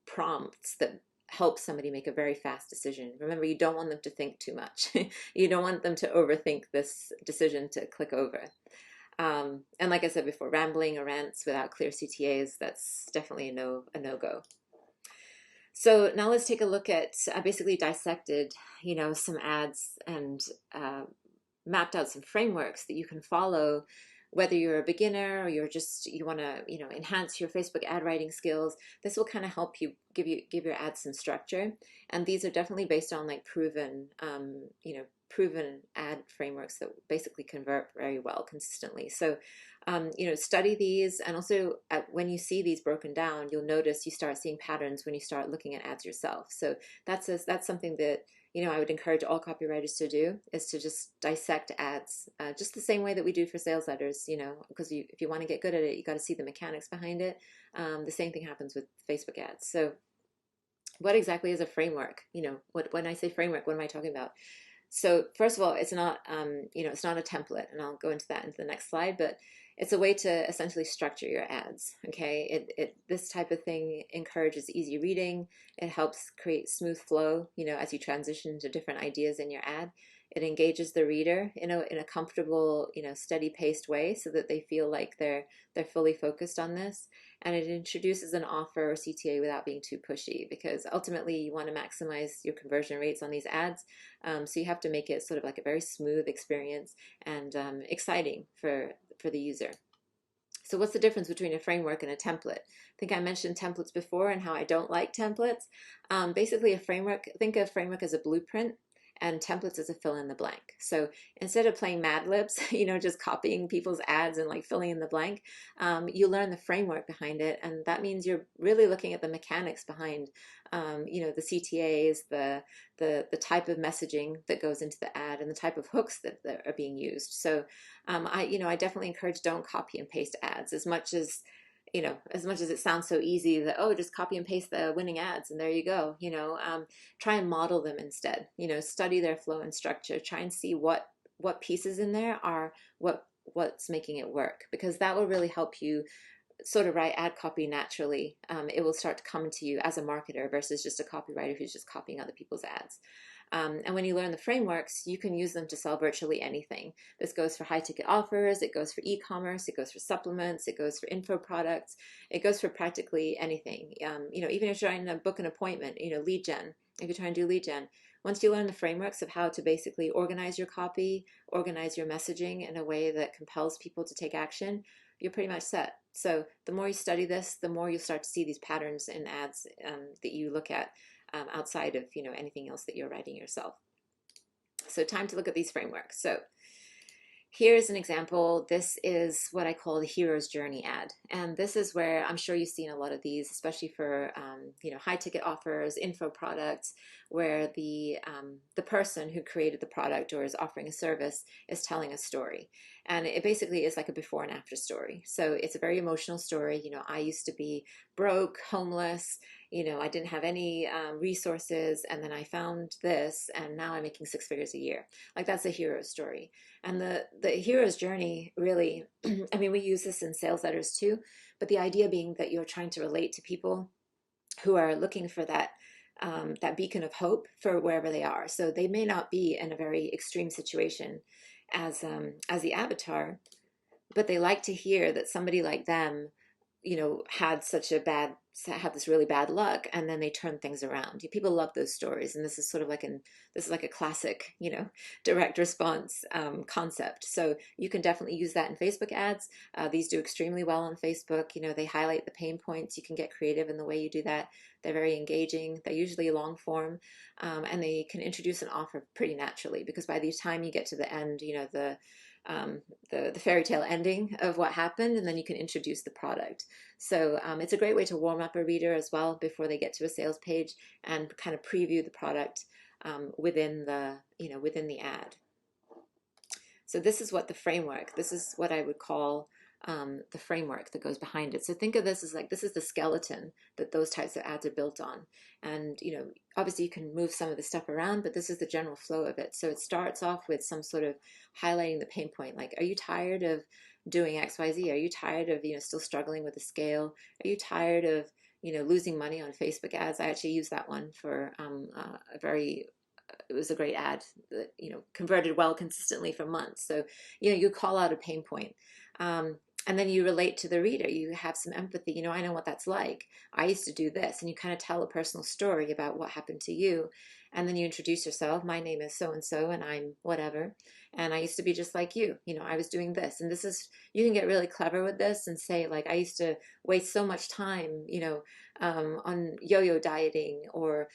prompts that help somebody make a very fast decision. Remember, you don't want them to think too much. You don't want them to overthink this decision to click over. And like I said before, rambling or rants without clear CTAs, that's definitely a no-go. So now let's take a look at, I basically dissected, some ads and mapped out some frameworks that you can follow, whether you're a beginner or you want to enhance your Facebook ad writing skills. This will kind of help you give your ads some structure, and these are definitely based on like proven ad frameworks that basically convert very well consistently. So study these, and also when you see these broken down, you'll notice you start seeing patterns when you start looking at ads yourself. So that's something that I would encourage all copywriters to do, is to just dissect ads, just the same way that we do for sales letters, because if you want to get good at it, you got to see the mechanics behind it. The same thing happens with Facebook ads. So what exactly is a framework? When I say framework, what am I talking about? So first of all, it's not it's not a template, and I'll go into that into the next slide, but it's a way to essentially structure your ads. Okay, this type of thing encourages easy reading. It helps create smooth flow, as you transition to different ideas in your ad. It engages the reader in a comfortable, steady paced way, so that they feel like they're fully focused on this. And it introduces an offer or CTA without being too pushy, because ultimately you want to maximize your conversion rates on these ads. So you have to make it sort of like a very smooth experience and exciting for the user. So what's the difference between a framework and a template? I think I mentioned templates before and how I don't like templates. Basically, think of a framework as a blueprint, and templates as a fill in the blank. So instead of playing Mad Libs, just copying people's ads and like filling in the blank, you learn the framework behind it. And that means you're really looking at the mechanics behind, the CTAs, the type of messaging that goes into the ad, and the type of hooks that are being used. So I definitely encourage, don't copy and paste ads as much as it sounds so easy that, oh, just copy and paste the winning ads and there you go. Try and model them instead. Study their flow and structure. Try and see what pieces in there are what's making it work, because that will really help you sort of write ad copy naturally. It will start to come to you as a marketer versus just a copywriter who's just copying other people's ads. And when you learn the frameworks, you can use them to sell virtually anything. This goes for high ticket offers, it goes for e-commerce, it goes for supplements, it goes for info products, it goes for practically anything. Even if you're trying to book an appointment, lead gen, if you're trying to do lead gen, once you learn the frameworks of how to basically organize your copy, organize your messaging in a way that compels people to take action, you're pretty much set. So the more you study this, the more you'll start to see these patterns in ads that you look at outside of anything else that you're writing yourself. So time to look at these frameworks. So Here's an example. This is what I call the hero's journey ad. And this is where I'm sure you've seen a lot of these, especially for high ticket offers, info products, where the person who created the product or is offering a service is telling a story. And it basically is like a before and after story. So it's a very emotional story. I used to be broke, homeless. I didn't have any resources, and then I found this, and now I'm making six figures a year. Like, that's a hero story. And the hero's journey really, I mean, we use this in sales letters too, but the idea being that you're trying to relate to people who are looking for that beacon of hope for wherever they are. So they may not be in a very extreme situation as the avatar, but they like to hear that somebody like them, had this really bad luck, and then they turn things around. People love those stories, and this is sort of this is like a classic, direct response concept. So you can definitely use that in Facebook ads. These do extremely well on Facebook. They highlight the pain points. You can get creative in the way you do that. They're very engaging. They're usually long form, and they can introduce an offer pretty naturally, because by the time you get to the end, the fairy tale ending of what happened, and then you can introduce the product. So it's a great way to warm up a reader as well before they get to a sales page, and kind of preview the product within the ad. So this is what I would call the framework that goes behind it. So think of this as like, this is the skeleton that those types of ads are built on. And, obviously you can move some of the stuff around, but this is the general flow of it. So it starts off with some sort of highlighting the pain point. Like, are you tired of doing XYZ? Are you tired of, still struggling with the scale? Are you tired of, losing money on Facebook ads? I actually used that one for it was a great ad that converted well consistently for months. So you call out a pain point, and then you relate to the reader. You have some empathy. I know what that's like. I used to do this, and you kind of tell a personal story about what happened to you, and then you introduce yourself. My name is so and so, and I'm whatever, and I used to be just like you. I was doing this, and this is. You can get really clever with this and say, like, I used to waste so much time, on yo-yo dieting, or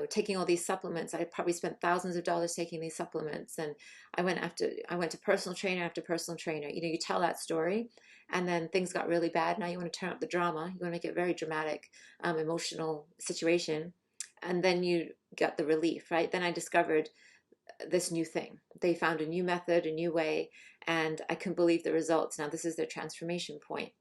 taking all these supplements. I probably spent thousands of dollars taking these supplements, and I went to personal trainer after personal trainer. You tell that story, and then things got really bad. Now you want to turn up the drama. You want to make it a very dramatic, emotional situation, and then you get the relief, right? Then I discovered this new thing. They found a new method, a new way, and I couldn't believe the results. Now this is their transformation point.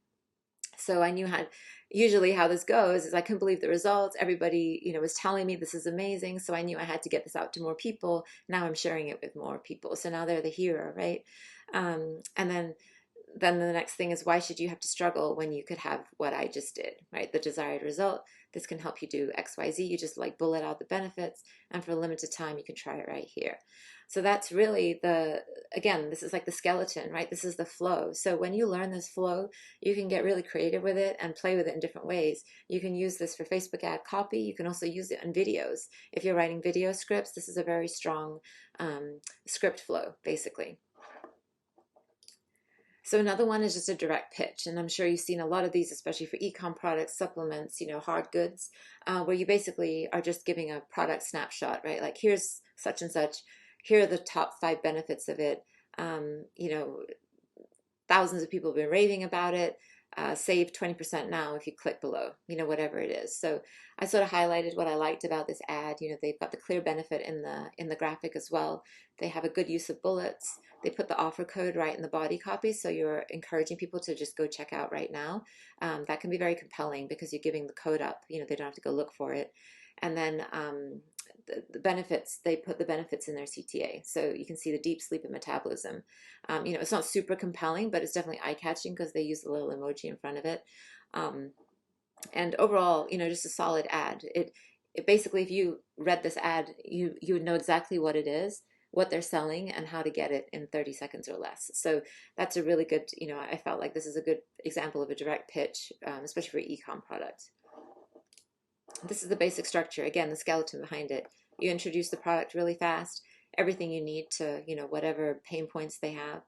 So I knew how this goes is I couldn't believe the results. Everybody, was telling me this is amazing. So I knew I had to get this out to more people. Now I'm sharing it with more people. So now they're the hero, right? And then the next thing is, why should you have to struggle when you could have what I just did, right? The desired result. This can help you do XYZ. You just like bullet out the benefits, and for a limited time, you can try it right here. So that's really again, this is like the skeleton, right? This is the flow. So when you learn this flow, you can get really creative with it and play with it in different ways. You can use this for Facebook ad copy. You can also use it in videos. If you're writing video scripts, this is a very strong script flow, basically. So another one is just a direct pitch, and I'm sure you've seen a lot of these, especially for e-com products, supplements, hard goods, where you basically are just giving a product snapshot, right? Like, here's such and such, here are the top 5 benefits of it. Thousands of people have been raving about it. Save 20% now if you click below, whatever it is. So I sort of highlighted what I liked about this ad. They've got the clear benefit in the graphic as well. They have a good use of bullets. They put the offer code right in the body copy, so you're encouraging people to just go check out right now. That can be very compelling because you're giving the code up. They don't have to go look for it. And then the benefits, they put the benefits in their CTA. So you can see the deep sleep and metabolism. It's not super compelling, but it's definitely eye-catching because they use a little emoji in front of it. And overall, just a solid ad. It basically, if you read this ad, you would know exactly what it is, what they're selling, and how to get it in 30 seconds or less. So that's a really good, I felt like this is a good example of a direct pitch, especially for e-com product. This is the basic structure. Again, the skeleton behind it. You introduce the product really fast, everything you need to, whatever pain points they have.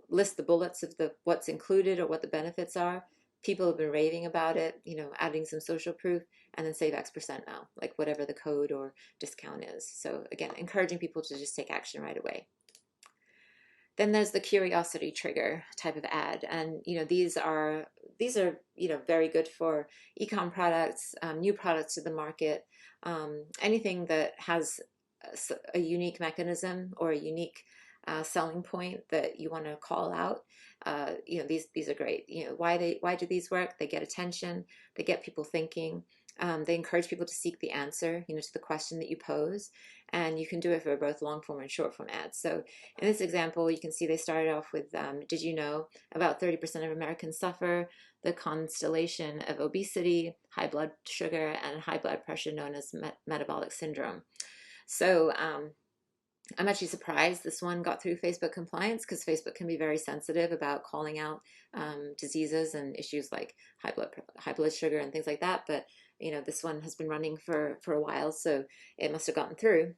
List the bullets of what's included or what the benefits are. People have been raving about it, adding some social proof, and then save X% now, like whatever the code or discount is. So again, encouraging people to just take action right away. Then there's the curiosity trigger type of ad, and these are very good for e-com products, new products to the market, anything that has a unique mechanism or a unique selling point that you want to call out. These are great. Why do these work? They get attention. They get people thinking. They encourage people to seek the answer, to the question that you pose, and you can do it for both long form and short form ads. So in this example, you can see they started off with, did you know about 30% of Americans suffer the constellation of obesity, high blood sugar, and high blood pressure known as metabolic syndrome. So I'm actually surprised this one got through Facebook compliance, because Facebook can be very sensitive about calling out diseases and issues like high blood sugar and things like that. But this one has been running for a while, so it must have gotten through.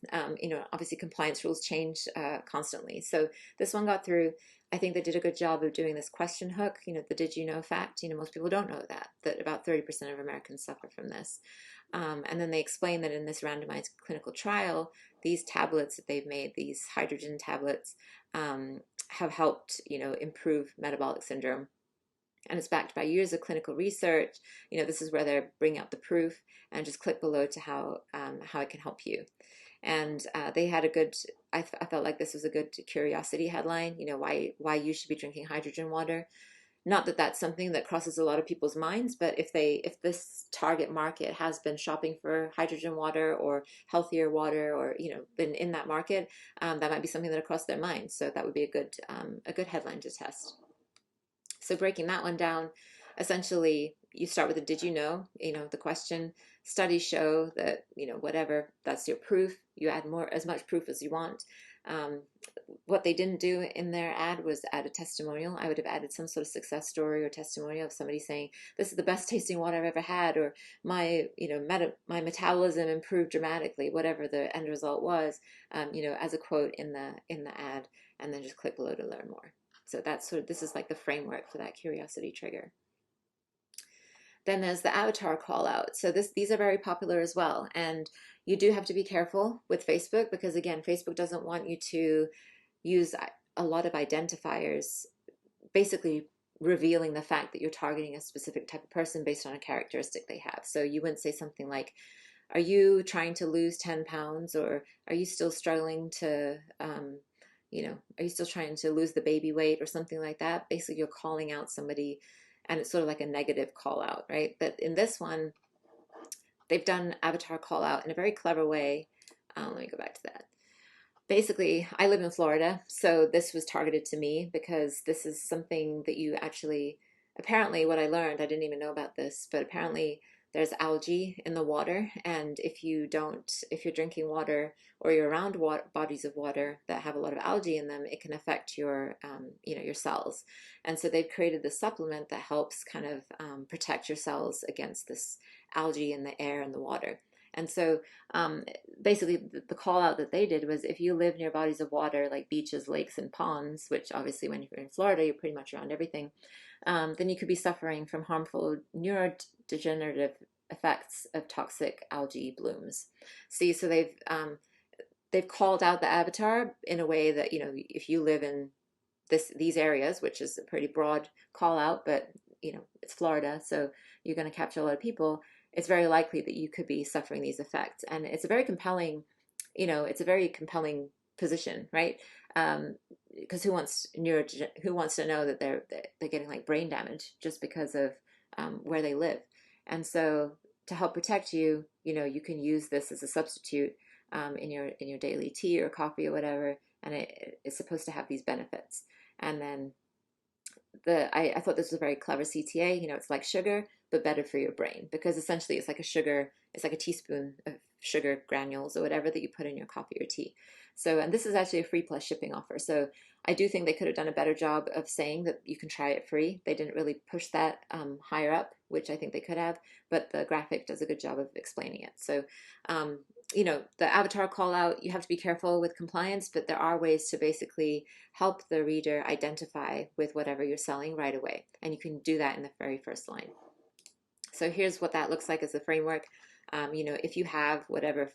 Obviously compliance rules change constantly. So this one got through. I think they did a good job of doing this question hook, the did you know fact. Most people don't know that about 30% of Americans suffer from this. And then they explain that in this randomized clinical trial, these tablets that they've made, these hydrogen tablets, have helped, improve metabolic syndrome. And it's backed by years of clinical research. This is where they're bringing out the proof, and just click below to how it can help you. And they had a good, I felt like this was a good curiosity headline, why you should be drinking hydrogen water. Not that that's something that crosses a lot of people's minds, but if this target market has been shopping for hydrogen water or healthier water, or been in that market, that might be something that crossed their minds. So that would be a good headline to test. So breaking that one down, essentially you start with the did you know, the question. Studies show that, whatever, that's your proof. You add as much proof as you want. What they didn't do in their ad was add a testimonial. I would have added some sort of success story or testimonial of somebody saying, this is the best tasting water I've ever had, or my my metabolism improved dramatically, whatever the end result was, as a quote in the ad, and then just click below to learn more. So this is like the framework for that curiosity trigger. Then there's the avatar call out. So these are very popular as well. And you do have to be careful with Facebook, because again, Facebook doesn't want you to use a lot of identifiers, basically revealing the fact that you're targeting a specific type of person based on a characteristic they have. So you wouldn't say something like, are you trying to lose 10 pounds? Or are you still struggling to, are you still trying to lose the baby weight, or something like that? Basically, you're calling out somebody, and it's sort of like a negative call out, right? But in this one, they've done avatar call out in a very clever way. Let me go back to that. Basically, I live in Florida, so this was targeted to me, because this is something that you actually, apparently what I learned, I didn't even know about this, but apparently there's algae in the water, and if you're drinking water, or you're around bodies of water that have a lot of algae in them, it can affect your cells. And so they've created this supplement that helps kind of protect your cells against this algae in the air and the water. And so basically the call out that they did was, if you live near bodies of water like beaches, lakes, and ponds, which obviously when you're in Florida, you're pretty much around everything, then you could be suffering from harmful neurodegenerative effects of toxic algae blooms. See, so they've called out the avatar in a way that, if you live in these areas, which is a pretty broad call out, but it's Florida, so you're going to capture a lot of people, it's very likely that you could be suffering these effects. And it's a very compelling, position, right? Because who wants to know that they're getting like brain damage just because of where they live? And so to help protect you, you can use this as a substitute in your daily tea or coffee or whatever, and it is supposed to have these benefits. And then I thought this was a very clever CTA. It's like sugar, but better for your brain, because essentially it's like a teaspoon of sugar granules or whatever that you put in your coffee or tea. So, and this is actually a free plus shipping offer. So I do think they could have done a better job of saying that you can try it free. They didn't really push that higher up, which I think they could have, but the graphic does a good job of explaining it. So, the avatar call out, you have to be careful with compliance, but there are ways to basically help the reader identify with whatever you're selling right away. And you can do that in the very first line. So here's what that looks like as a framework. If you have whatever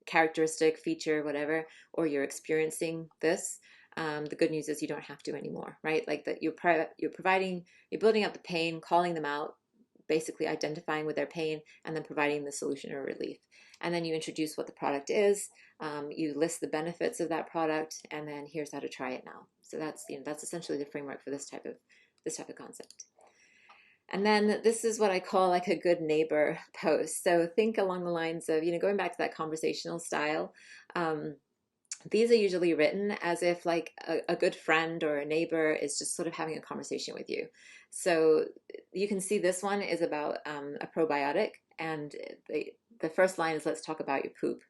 characteristic, feature, whatever, or you're experiencing this, the good news is you don't have to anymore, right? Like that you're providing, you're building up the pain, calling them out, basically identifying with their pain, and then providing the solution or relief. And then you introduce what the product is, you list the benefits of that product, and then here's how to try it now. So that's, that's essentially the framework for this type of concept. And then this is what I call like a good neighbor post. So think along the lines of, going back to that conversational style. These are usually written as if like a good friend or a neighbor is just sort of having a conversation with you. So you can see this one is about a probiotic, and the first line is, let's talk about your poop.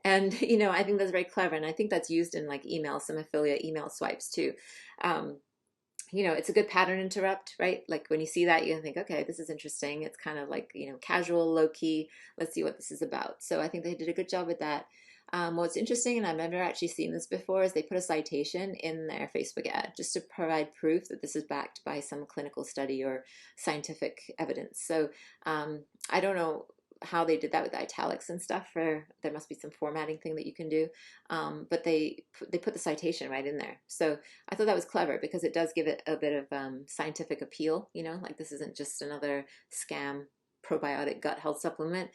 And, I think that's very clever. And I think that's used in like email, some affiliate email swipes too. It's a good pattern interrupt, right? Like when you see that, you think, okay, this is interesting. It's kind of like, casual, low key. Let's see what this is about. So I think they did a good job with that. What's interesting, and I've never actually seen this before, is they put a citation in their Facebook ad just to provide proof that this is backed by some clinical study or scientific evidence. So I don't know how they did that with the italics and stuff. There must be some formatting thing that you can do, but they put the citation right in there. So I thought that was clever because it does give it a bit of scientific appeal. Like this isn't just another scam probiotic gut health supplement.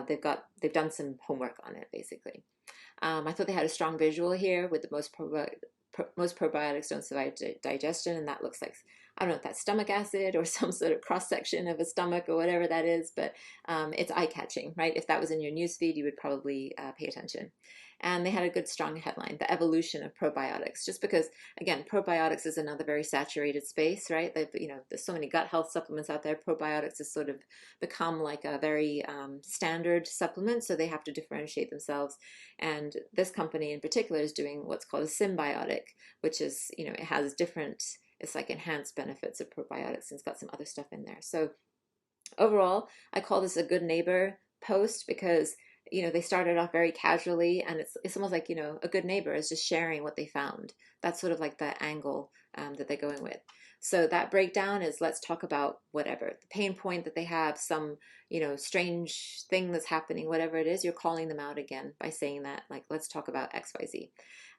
They've done some homework on it basically. I thought they had a strong visual here with the most probiotics don't survive digestion, and that looks like, I don't know if that's stomach acid or some sort of cross section of a stomach or whatever that is, but it's eye catching, right? If that was in your newsfeed, you would probably pay attention. And they had a good strong headline, the evolution of probiotics, just because, again, probiotics is another very saturated space, right? There's so many gut health supplements out there. Probiotics has sort of become like a very standard supplement, so they have to differentiate themselves. And this company in particular is doing what's called a symbiotic, which is, it has different, it's like enhanced benefits of probiotics, and it's got some other stuff in there. So overall, I call this a good neighbor post because they started off very casually, and it's almost like, a good neighbor is just sharing what they found. That's sort of like the angle that they're going with. So that breakdown is, let's talk about whatever the pain point that they have, some strange thing that's happening, whatever it is. You're calling them out again by saying that, like, let's talk about XYZ.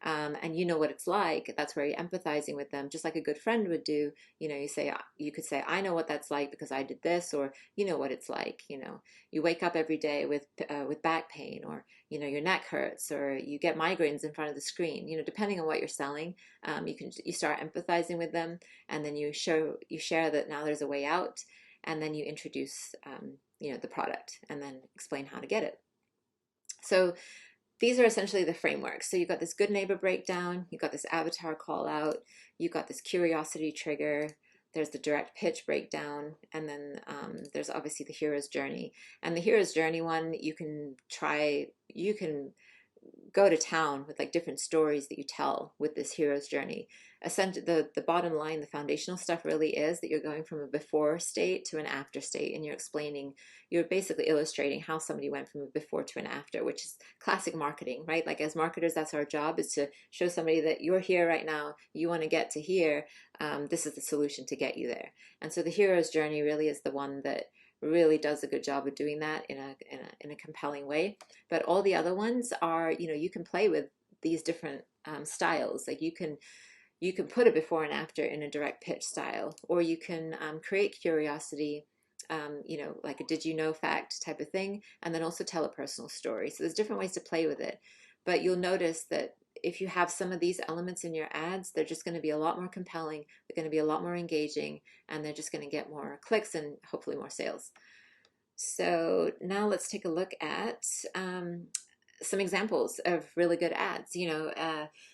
And you know what it's like. That's where you're empathizing with them, just like a good friend would do. You could say, I know what that's like because I did this, or you know what it's like. You wake up every day with back pain, or your neck hurts, or you get migraines in front of the screen. Depending on what you're selling, you start empathizing with them, and then you share that now there's a way out, and then you introduce the product, and then explain how to get it. So these are essentially the frameworks. So you've got this good neighbor breakdown, you've got this avatar call out, you've got this curiosity trigger, there's the direct pitch breakdown, and then there's obviously the hero's journey. And the hero's journey one, you can go to town with like different stories that you tell with this hero's journey. Essentially, the bottom line, the foundational stuff really is that you're going from a before state to an after state, and you're basically illustrating how somebody went from a before to an after, which is classic marketing, right? Like as marketers, that's our job, is to show somebody that you're here right now, you want to get to here, this is the solution to get you there. And so the hero's journey really is the one that really does a good job of doing that in a compelling way. But all the other ones are, you can play with these different styles. Like you can put a before and after in a direct pitch style, or you can create curiosity, like a did you know fact type of thing, and then also tell a personal story. So there's different ways to play with it. But you'll notice that if you have some of these elements in your ads, they're just going to be a lot more compelling, they're going to be a lot more engaging, and they're just going to get more clicks and hopefully more sales. So now let's take a look at some examples of really good ads.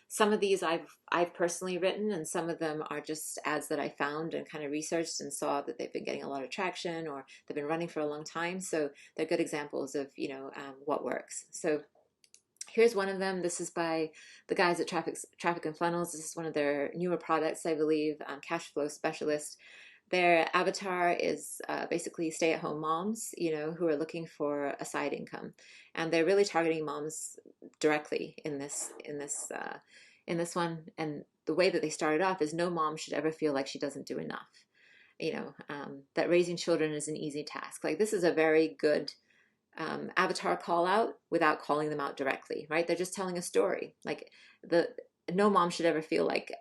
Some of these I've personally written, and some of them are just ads that I found and kind of researched and saw that they've been getting a lot of traction, or they've been running for a long time. So they're good examples of what works. So here's one of them. This is by the guys at Traffic and Funnels. This is one of their newer products, I believe, Cash Flow Specialist. Their avatar is basically stay-at-home moms, who are looking for a side income, and they're really targeting moms directly in this one. And the way that they started off is no mom should ever feel like she doesn't do enough. That raising children is an easy task. Like this is a very good avatar call out without calling them out directly, right? They're just telling a story. Like no mom should ever feel like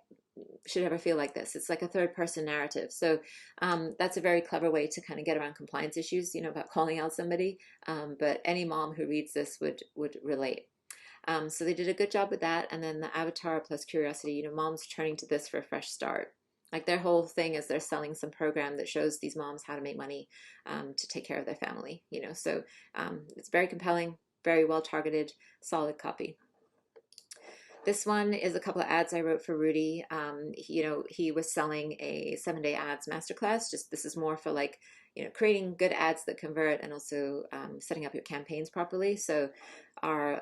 this. It's like a third person narrative. So that's a very clever way to kind of get around compliance issues, about calling out somebody. But any mom who reads this would relate. So they did a good job with that. And then the avatar plus curiosity, moms turning to this for a fresh start. Like their whole thing is they're selling some program that shows these moms how to make money to take care of their family. So it's very compelling, very well targeted, solid copy. This one is a couple of ads I wrote for Rudy. He was selling a 7-day ads masterclass. Just this is more for like, creating good ads that convert and also setting up your campaigns properly. So our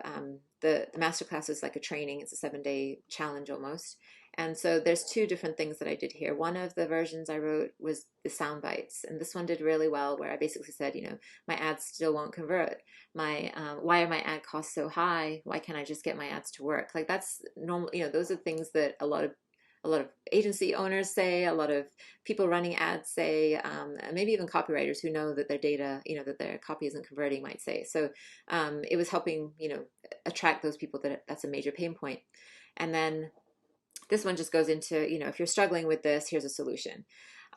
the masterclass is like a training. It's a 7-day challenge almost. And so there's two different things that I did here. One of the versions I wrote was the sound bites, and this one did really well, where I basically said, my ads still won't convert. Why are my ad costs so high? Why can't I just get my ads to work? Like that's normal. Those are things that a lot of agency owners say, a lot of people running ads say, and maybe even copywriters who know that their data, that their copy isn't converting might say. So it was helping, attract those people that's a major pain point. And then this one just goes into, if you're struggling with this, here's a solution.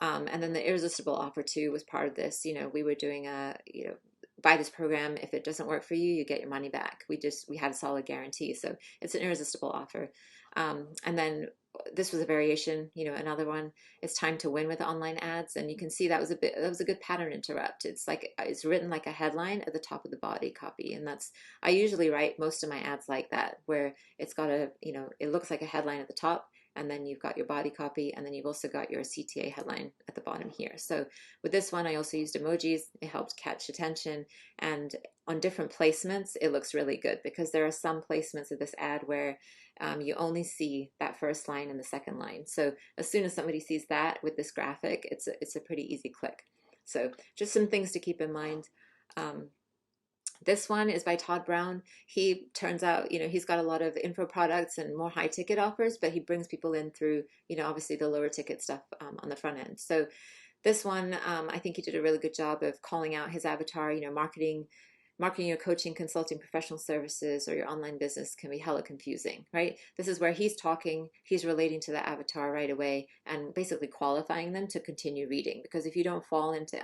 And then the irresistible offer too was part of this. We were doing buy this program. If it doesn't work for you, you get your money back. We had a solid guarantee. So it's an irresistible offer. And then this was a variation, another one. It's time to win with online ads. And you can see that was a good pattern interrupt. It's written like a headline at the top of the body copy. And I usually write most of my ads like that, where it's got it looks like a headline at the top, and then you've got your body copy, and then you've also got your CTA headline at the bottom here. So with this one, I also used emojis. It helped catch attention, and on different placements, it looks really good, because there are some placements of this ad where you only see that first line and the second line. So as soon as somebody sees that with this graphic, it's a pretty easy click. So just some things to keep in mind. This one is by Todd Brown. He turns out, he's got a lot of info products and more high ticket offers, but he brings people in through, obviously the lower ticket stuff on the front end. So this one, I think he did a really good job of calling out his avatar. Marketing your coaching, consulting, professional services, or your online business can be hella confusing, right? This is where he's relating to the avatar right away and basically qualifying them to continue reading. Because if you don't fall into,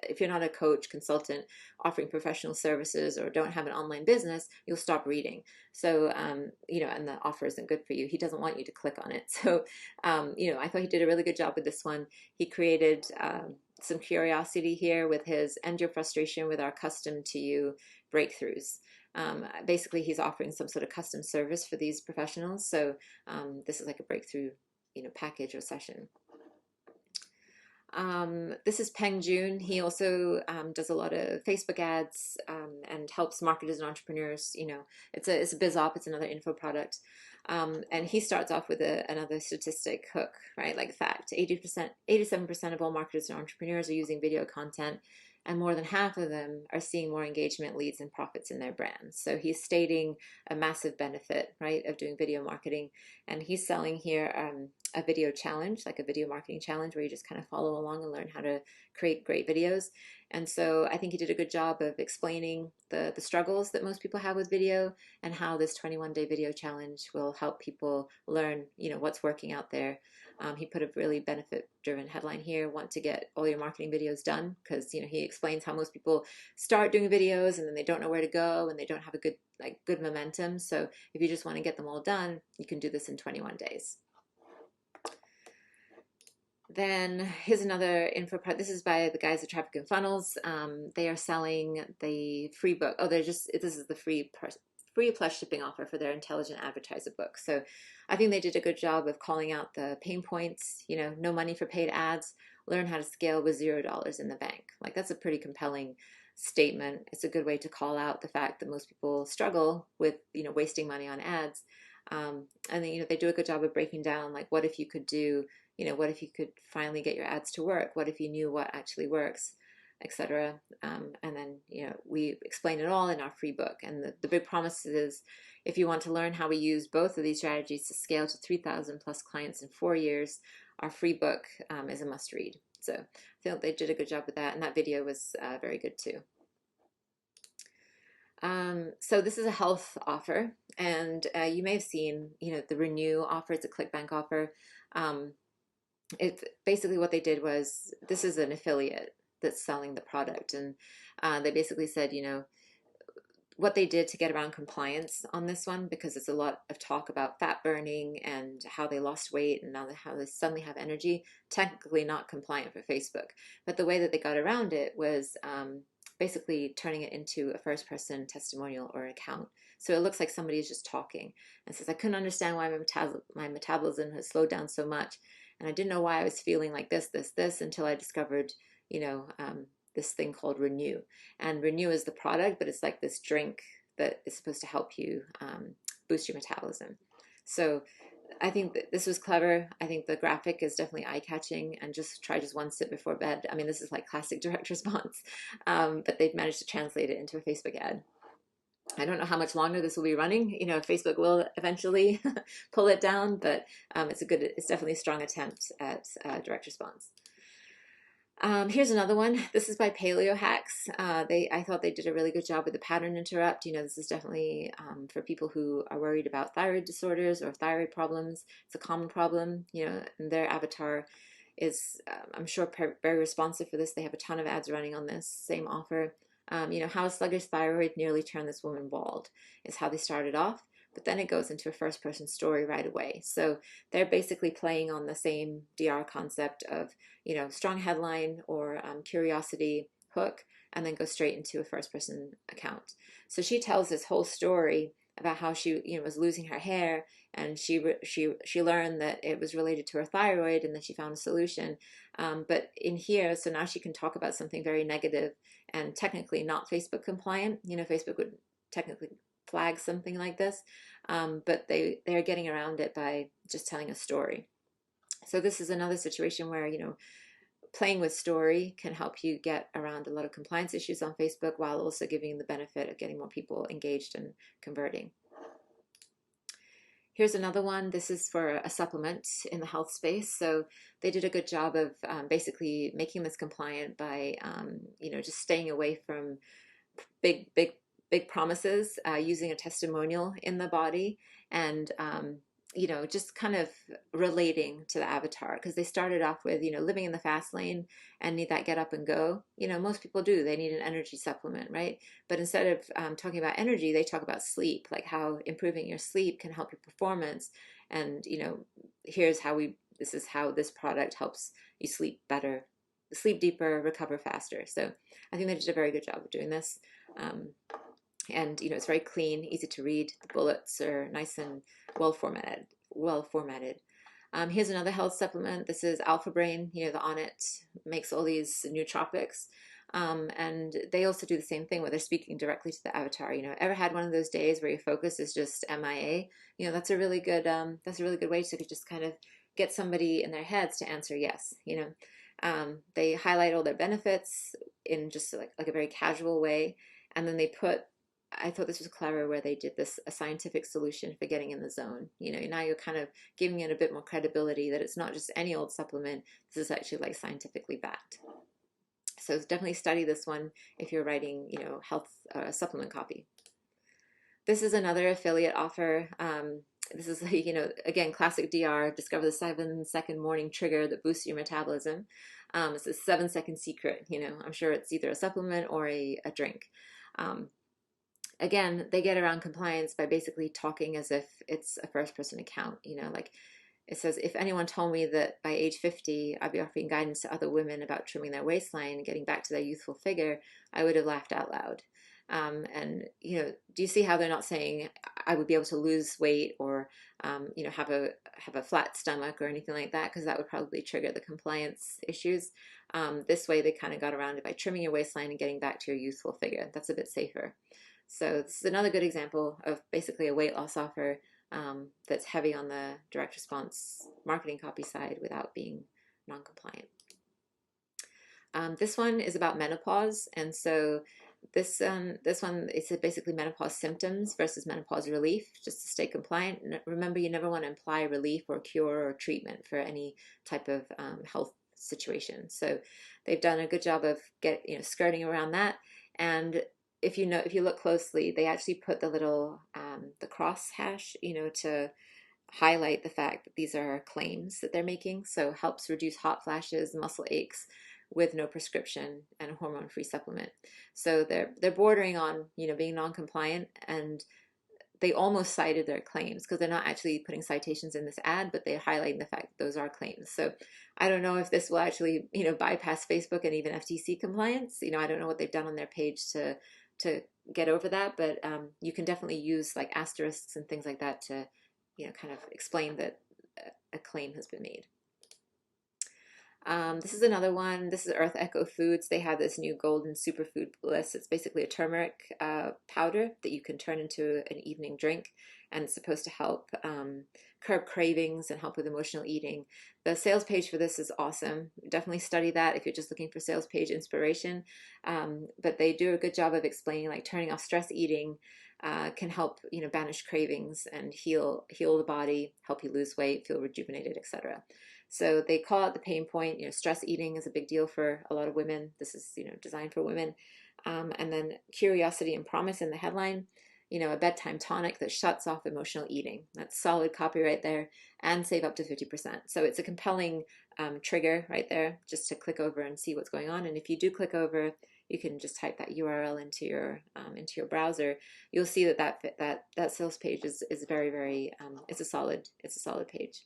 if you're not a coach, consultant, offering professional services, or don't have an online business, you'll stop reading. So, and the offer isn't good for you. He doesn't want you to click on it. So, I thought he did a really good job with this one. He created some curiosity here with his end your frustration with our custom to you breakthroughs. Basically, he's offering some sort of custom service for these professionals. So this is like a breakthrough, package or session. This is Peng Jun. He also does a lot of Facebook ads and helps marketers and entrepreneurs. It's a biz op. It's another info product. And he starts off with another statistic hook, right? Like fact, 87% of all marketers and entrepreneurs are using video content, and more than half of them are seeing more engagement, leads, and profits in their brands. So he's stating a massive benefit, right, of doing video marketing. And he's selling here a video challenge, like a video marketing challenge, where you just kind of follow along and learn how to create great videos. And so I think he did a good job of explaining the struggles that most people have with video, and how this 21-day video challenge will help people learn, what's working out there. He put a really benefit-driven headline here: want to get all your marketing videos done, because he explains how most people start doing videos and then they don't know where to go and they don't have a good momentum. So if you just want to get them all done, you can do this in 21 days. Then here's another info product. This is by the guys at Traffic and Funnels. They are selling the free book. This is the free plus shipping offer for their intelligent advertiser book. So I think they did a good job of calling out the pain points. No money for paid ads, learn how to scale with $0 in the bank. Like, that's a pretty compelling statement. It's a good way to call out the fact that most people struggle with wasting money on ads. And then they do a good job of breaking down, like, what if you could do, what if you could finally get your ads to work? What if you knew what actually works, etc. And then, we explain it all in our free book. And the big promise is, if you want to learn how we use both of these strategies to scale to 3,000 plus clients in 4 years, our free book is a must read. So I feel they did a good job with that. And that video was very good too. So this is a health offer, and you may have seen, the Renew offer. It's a ClickBank offer. Um, it basically what they did was this is an affiliate that's selling the product, and they basically said, what they did to get around compliance on this one, because it's a lot of talk about fat burning and how they lost weight and now how they suddenly have energy, technically not compliant for Facebook. But the way that they got around it was basically turning it into a first person testimonial or account. So it looks like somebody is just talking and says, I couldn't understand why my metabolism has slowed down so much. And I didn't know why I was feeling like this until I discovered, you know, this thing called Renew. And Renew is the product, but it's like this drink that is supposed to help you boost your metabolism. So I think that this was clever. I think the graphic is definitely eye-catching, and just try just one sip before bed. I mean, this is like classic direct response, but they've managed to translate it into a Facebook ad. I don't know how much longer this will be running. Facebook will eventually pull it down, but it's definitely a strong attempt at direct response. Here's another one. This is by Paleo Hacks. I thought they did a really good job with the pattern interrupt. This is definitely for people who are worried about thyroid disorders or thyroid problems. It's a common problem. And their avatar is, I'm sure, very responsive for this. They have a ton of ads running on this same offer. How a sluggish thyroid nearly turned this woman bald is how they started off. But then it goes into a first person story right away. So they're basically playing on the same DR concept of, strong headline or curiosity hook, and then go straight into a first person account. So she tells this whole story about how she, was losing her hair, and she learned that it was related to her thyroid, and then she found a solution. But in here, so now she can talk about something very negative and technically not Facebook compliant. Facebook would technically flag something like this, but they're getting around it by just telling a story. So this is another situation where playing with story can help you get around a lot of compliance issues on Facebook, while also giving you the benefit of getting more people engaged and converting. Here's another one. This is for a supplement in the health space. So they did a good job of basically making this compliant by just staying away from big promises, using a testimonial in the body, and just kind of relating to the avatar, because they started off with living in the fast lane and need that get up and go. Most people do. They need an energy supplement, right? But instead of talking about energy, they talk about sleep, like how improving your sleep can help your performance. And this is how this product helps you sleep better, sleep deeper, recover faster. So I think they did a very good job of doing this. And it's very clean, easy to read. The bullets are nice and well formatted. Here's another health supplement. This is Alpha Brain. The Onnit makes all these nootropics, and they also do the same thing where they're speaking directly to the avatar. Ever had one of those days where your focus is just MIA? That's a really good way to just kind of get somebody in their heads to answer yes. They highlight all their benefits in just like a very casual way, and then I thought this was clever where they did a scientific solution for getting in the zone. Now you're kind of giving it a bit more credibility that it's not just any old supplement. This is actually like scientifically backed. So definitely study this one if you're writing, health supplement copy. This is another affiliate offer. This is, again, classic DR, discover the 7-second morning trigger that boosts your metabolism. It's a 7-second secret. I'm sure it's either a supplement or a drink. Again, they get around compliance by basically talking as if it's a first person account. Like it says, if anyone told me that by age 50, I'd be offering guidance to other women about trimming their waistline and getting back to their youthful figure, I would have laughed out loud. And do you see how they're not saying I would be able to lose weight or have a flat stomach or anything like that, because that would probably trigger the compliance issues. This way they kind of got around it by trimming your waistline and getting back to your youthful figure. That's a bit safer. So this is another good example of basically a weight loss offer that's heavy on the direct response marketing copy side without being non-compliant. This one is about menopause, and so this one is basically menopause symptoms versus menopause relief, just to stay compliant. Remember, you never want to imply relief or cure or treatment for any type of health situation. So they've done a good job of skirting around that. And if you look closely, they actually put the little the cross hash, to highlight the fact that these are claims that they're making. So helps reduce hot flashes, muscle aches with no prescription and a hormone-free supplement. So they're bordering on, being non-compliant, and they almost cited their claims because they're not actually putting citations in this ad, but they're highlighting the fact that those are claims. So I don't know if this will actually, bypass Facebook and even FTC compliance. I don't know what they've done on their page to get over that, but you can definitely use like asterisks and things like that to, kind of explain that a claim has been made. This is another one. This is Earth Echo Foods. They have this new golden superfood bliss. It's basically a turmeric powder that you can turn into an evening drink, and it's supposed to help curb cravings and help with emotional eating. The sales page for this is awesome. Definitely study that if you're just looking for sales page inspiration. But they do a good job of explaining like turning off stress eating can help banish cravings and heal the body, help you lose weight, feel rejuvenated, etc. So they call out the pain point. Stress eating is a big deal for a lot of women. This is designed for women. And then curiosity and promise in the headline. A bedtime tonic that shuts off emotional eating. That's solid copy right there, and save up to 50%. So it's a compelling trigger right there, just to click over and see what's going on. And if you do click over, you can just type that URL into your browser. You'll see that sales page is very, very it's a solid page.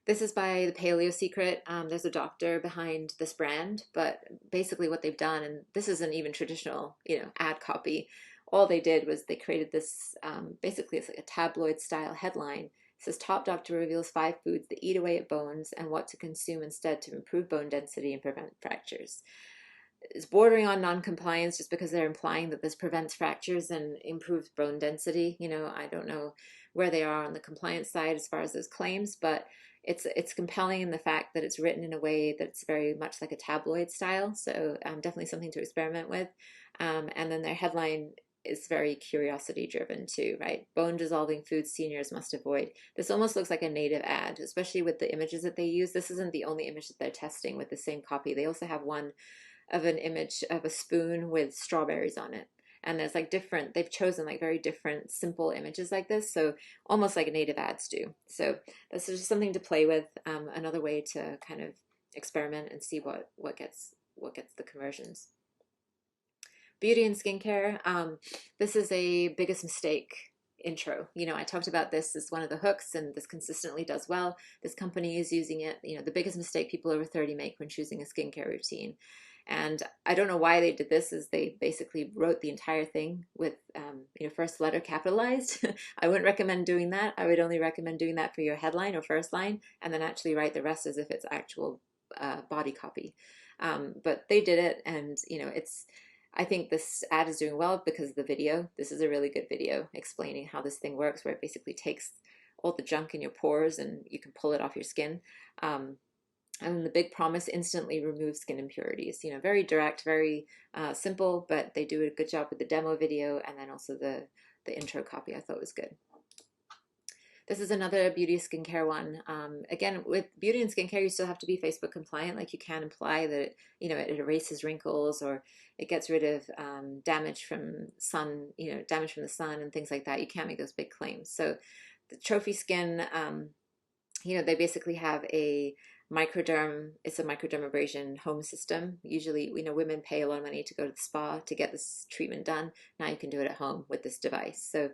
This is by the Paleo Secret. There's a doctor behind this brand, but basically what they've done, and this isn't even traditional, ad copy. All they did was they created this, basically it's like a tabloid style headline. It says, Top Doctor reveals 5 foods that eat away at bones and what to consume instead to improve bone density and prevent fractures. It's bordering on non-compliance just because they're implying that this prevents fractures and improves bone density. I don't know where they are on the compliance side as far as those claims, but it's compelling in the fact that it's written in a way that's very much like a tabloid style. So definitely something to experiment with. And then their headline is very curiosity driven too, right? Bone dissolving foods seniors must avoid. This almost looks like a native ad, especially with the images that they use. This isn't the only image that they're testing with the same copy. They also have one of an image of a spoon with strawberries on it. And there's like they've chosen like very different simple images like this. So almost like native ads do. So this is just something to play with, another way to kind of experiment and see what gets the conversions. Beauty and skincare. This is a biggest mistake intro. I talked about this as one of the hooks, and this consistently does well. This company is using it. The biggest mistake people over 30 make when choosing a skincare routine. And I don't know why they did this, is they basically wrote the entire thing with, first letter capitalized. I wouldn't recommend doing that. I would only recommend doing that for your headline or first line, and then actually write the rest as if it's actual body copy. But they did it, and I think this ad is doing well because of the video. This is a really good video explaining how this thing works, where it basically takes all the junk in your pores and you can pull it off your skin. And the big promise instantly removes skin impurities. Very direct, very simple, but they do a good job with the demo video, and then also the intro copy I thought was good. This is another beauty skincare one. Again, with beauty and skincare, you still have to be Facebook compliant. Like, you can imply that it erases wrinkles, or it gets rid of damage from damage from the sun and things like that. You can't make those big claims. So the Trophy Skin, they basically have it's a microdermabrasion home system. Usually, women pay a lot of money to go to the spa to get this treatment done. Now you can do it at home with this device. So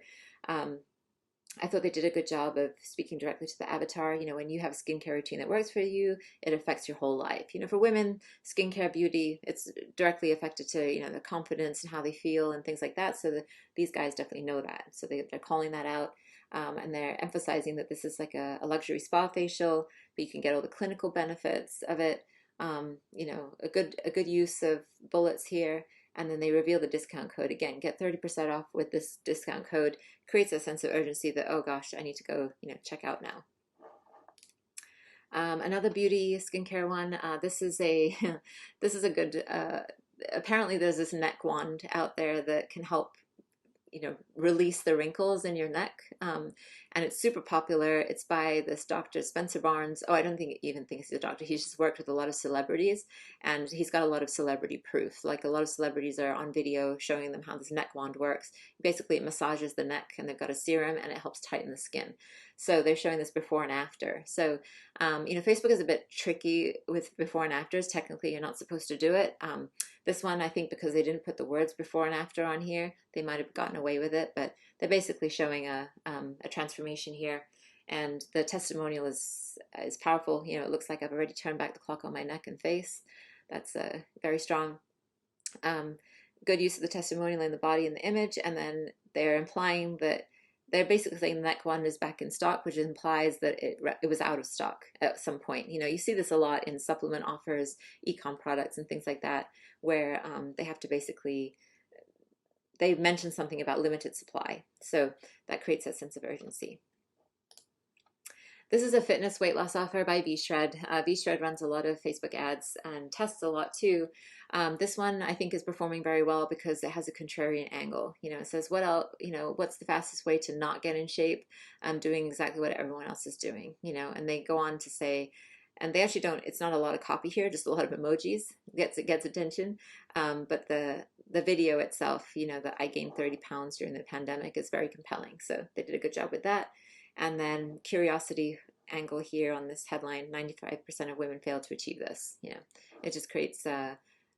I thought they did a good job of speaking directly to the avatar. When you have a skincare routine that works for you, it affects your whole life. For women, skincare, beauty, it's directly affected to, their confidence and how they feel and things like that. So these guys definitely know that. So they're calling that out. And they're emphasizing that this is like a luxury spa facial, but you can get all the clinical benefits of it. A good use of bullets here. And then they reveal the discount code. Again, get 30% off with this discount code. Creates a sense of urgency that, oh gosh, I need to go, check out now. Another beauty skincare one. This is a good. Apparently, there's this neck wand out there that can help release the wrinkles in your neck. And and it's super popular. It's by this Dr. Spencer Barnes. Oh, I don't think even think he's a doctor. He's just worked with a lot of celebrities, and he's got a lot of celebrity proof. Like a lot of celebrities are on video showing them how this neck wand works. Basically, it massages the neck, and they've got a serum, and it helps tighten the skin. So they're showing this before and after. So, Facebook is a bit tricky with before and afters. Technically, you're not supposed to do it. This one, I think, because they didn't put the words before and after on here, they might have gotten away with it. But they're basically showing a transformation here, and the testimonial is powerful. It looks like I've already turned back the clock on my neck and face. That's very strong. Good use of the testimonial in the body and the image, and then they're implying that they're basically saying the neck one is back in stock, which implies that it was out of stock at some point. You see this a lot in supplement offers, e-com products, and things like that, where they have to basically, they mention something about limited supply. So that creates a sense of urgency. This is a fitness weight loss offer by VShred. VShred runs a lot of Facebook ads and tests a lot too. This one I think is performing very well because it has a contrarian angle. It says what else, what's the fastest way to not get in shape? Doing exactly what everyone else is doing, and they go on to say, and they actually don't, it's not a lot of copy here, just a lot of emojis. It gets attention. But the video itself, that I gained 30 pounds during the pandemic, is very compelling. So they did a good job with that. And then curiosity angle here on this headline, 95% of women fail to achieve this. It just creates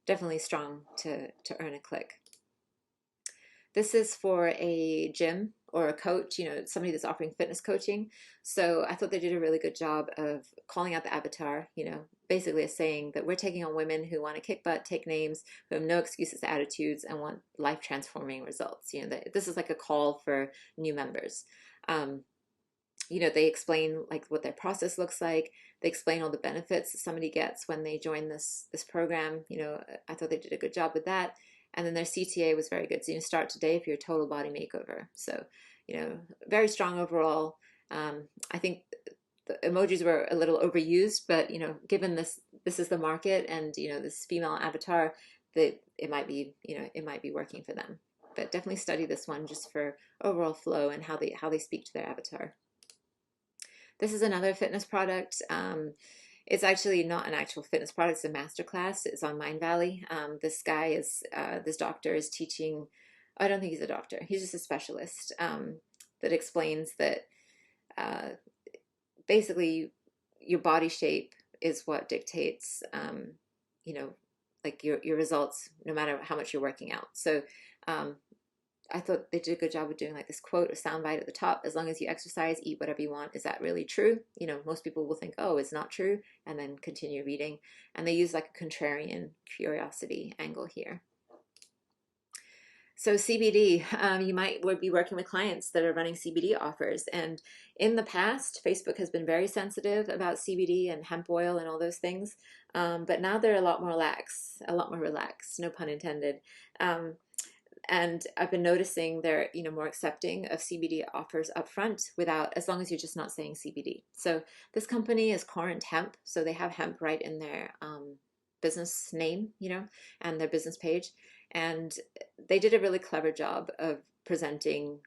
definitely strong to earn a click. This is for a gym or a coach, somebody that's offering fitness coaching. So I thought they did a really good job of calling out the avatar, basically saying that we're taking on women who want to kick butt, take names, who have no excuses, attitudes, and want life transforming results. This is like a call for new members. They explain like what their process looks like. They explain all the benefits that somebody gets when they join this program. I thought they did a good job with that. And then their CTA was very good. So start today for your total body makeover. So, very strong overall. I think the emojis were a little overused, but given this is the market, and this female avatar, that it might be working for them. But definitely study this one just for overall flow and how they speak to their avatar. This is another fitness product. It's actually not an actual fitness product. It's a masterclass. It's on Mindvalley. This doctor is teaching. I don't think he's a doctor. He's just a specialist that explains that basically your body shape is what dictates, like your results, no matter how much you're working out. So I thought they did a good job of doing like this quote, a soundbite at the top. As long as you exercise, eat whatever you want. Is that really true? Most people will think, oh, it's not true, and then continue reading. And they use like a contrarian curiosity angle here. So CBD, you might be working with clients that are running CBD offers. And in the past, Facebook has been very sensitive about CBD and hemp oil and all those things. But now they're a lot more relaxed, no pun intended. And I've been noticing they're more accepting of CBD offers up front as long as you're just not saying CBD. So this company is Current Hemp, so they have hemp right in their business name, and their business page. And they did a really clever job of presenting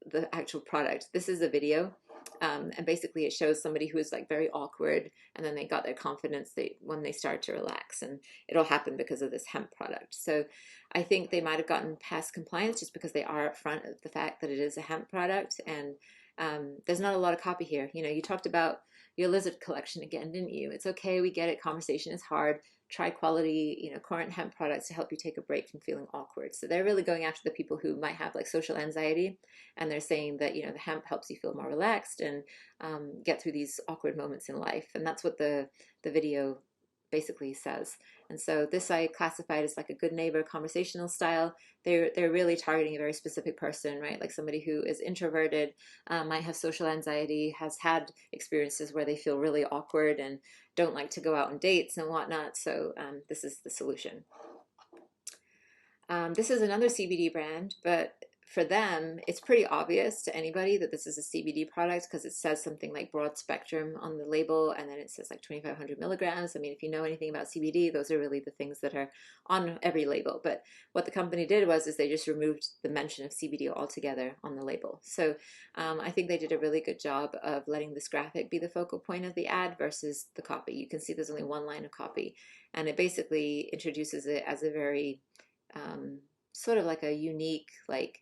the actual product. This is a video. And basically it shows somebody who is like very awkward, and then they got their confidence when they start to relax, and it'll happen because of this hemp product. So I think they might have gotten past compliance just because they are upfront of the fact that it is a hemp product. And there's not a lot of copy here. You talked about your lizard collection again, didn't you? It's okay, we get it, conversation is hard. Try quality, current hemp products to help you take a break from feeling awkward. So they're really going after the people who might have like social anxiety, and they're saying that the hemp helps you feel more relaxed and get through these awkward moments in life. And that's what the video basically says. And so this I classified as like a good neighbor conversational style. They're really targeting a very specific person, right? Like somebody who is introverted, might have social anxiety, has had experiences where they feel really awkward and don't like to go out on dates and whatnot. So this is the solution. This is another CBD brand, but for them, it's pretty obvious to anybody that this is a CBD product because it says something like broad spectrum on the label, and then it says like 2,500 milligrams. I mean, if you know anything about CBD, those are really the things that are on every label. But what the company did is they just removed the mention of CBD altogether on the label. So I think they did a really good job of letting this graphic be the focal point of the ad versus the copy. You can see there's only one line of copy, and it basically introduces it as a very sort of like a unique, like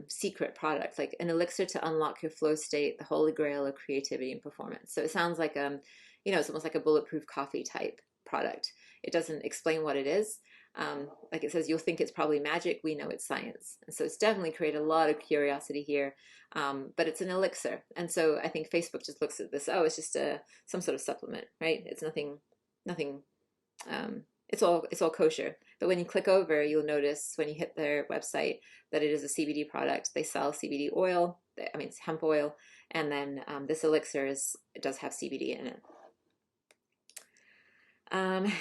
secret product, like an elixir to unlock your flow state, the holy grail of creativity and performance. So it sounds like it's almost like a bulletproof coffee type product. It doesn't explain what it is. Like it says, you'll think it's probably magic. We know it's science. And so it's definitely created a lot of curiosity here. But it's an elixir. And so I think Facebook just looks at this, oh, it's just some sort of supplement, right? It's nothing, it's all kosher. But when you click over, you'll notice when you hit their website that it is a CBD product. They sell CBD oil, I mean, it's hemp oil, and then this elixir it does have CBD in it.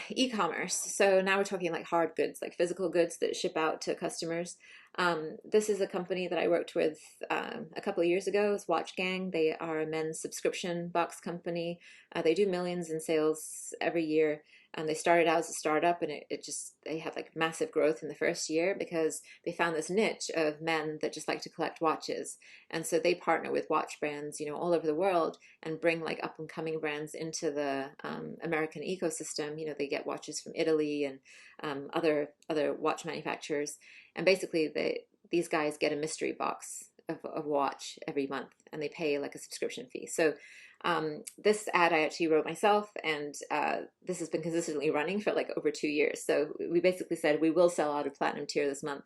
E-commerce. So now we're talking like hard goods, like physical goods that ship out to customers. This is a company that I worked with a couple of years ago. It's Watch Gang. They are a men's subscription box company. They do millions in sales every year. They started out as a startup, and they had like massive growth in the first year because they found this niche of men that just like to collect watches. And so they partner with watch brands, all over the world, and bring like up and coming brands into the American ecosystem. They get watches from Italy and other watch manufacturers. And basically these guys get a mystery box of watch every month, and they pay like a subscription fee. So this ad I actually wrote myself, and this has been consistently running for like over 2 years. So we basically said we will sell out of platinum tier this month.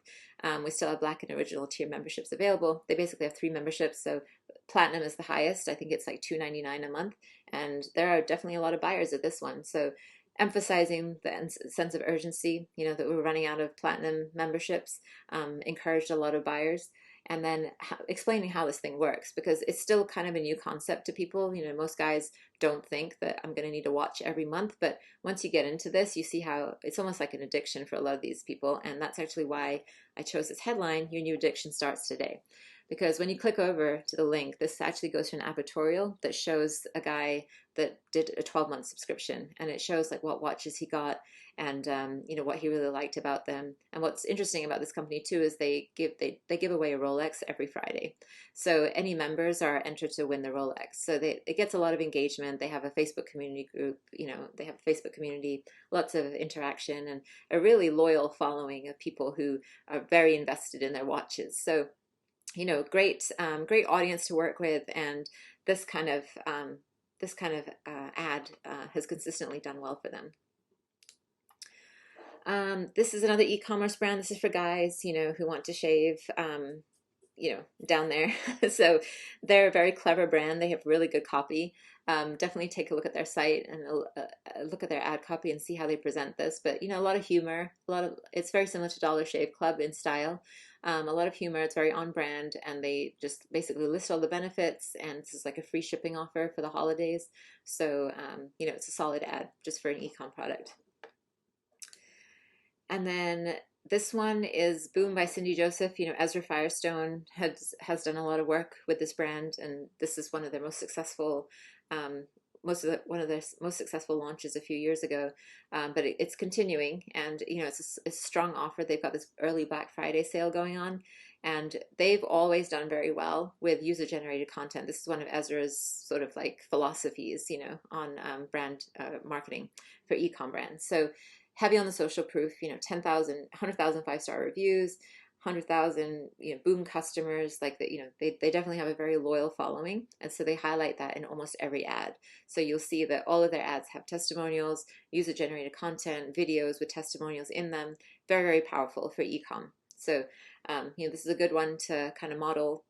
We still have black and original tier memberships available. They basically have 3 memberships. So platinum is the highest. I think it's like $2.99 a month. And there are definitely a lot of buyers of this one. So emphasizing the sense of urgency, that we're running out of platinum memberships, encouraged a lot of buyers. And then explaining how this thing works, because it's still kind of a new concept to people. Most guys don't think that I'm going to need to watch every month, but once you get into this, you see how it's almost like an addiction for a lot of these people. And that's actually why I chose this headline, Your New Addiction Starts Today. Because when you click over to the link, this actually goes to an advertorial that shows a guy that did a 12-month subscription, and it shows like what watches he got and what he really liked about them. And what's interesting about this company too is they give away a Rolex every Friday. So any members are entered to win the Rolex. So it gets a lot of engagement. They have a Facebook community group. They have a Facebook community, lots of interaction, and a really loyal following of people who are very invested in their watches. So great audience to work with, and this kind of ad has consistently done well for them. This is another e-commerce brand. This is for guys, who want to shave, down there. So they're a very clever brand. They have really good copy. Definitely take a look at their site and look at their ad copy and see how they present this. But a lot of humor, it's very similar to Dollar Shave Club in style. A lot of humor. It's very on brand, and they just basically list all the benefits. And this is like a free shipping offer for the holidays. So it's a solid ad just for an e-com product. And then this one is Boom by Cindy Joseph. Ezra Firestone has done a lot of work with this brand, and this is one of their most successful one of their most successful launches a few years ago. But it's continuing, and it's a strong offer. They've got this early Black Friday sale going on, and they've always done very well with user-generated content. This is one of Ezra's sort of like philosophies, on brand marketing for e-com brands. So heavy on the social proof, 10,000, 100,000 5-star reviews, 100,000, Boom customers, like that, they definitely have a very loyal following. And so they highlight that in almost every ad. So you'll see that all of their ads have testimonials, user-generated content, videos with testimonials in them. Very, very powerful for e-com. So, this is a good one to kind of model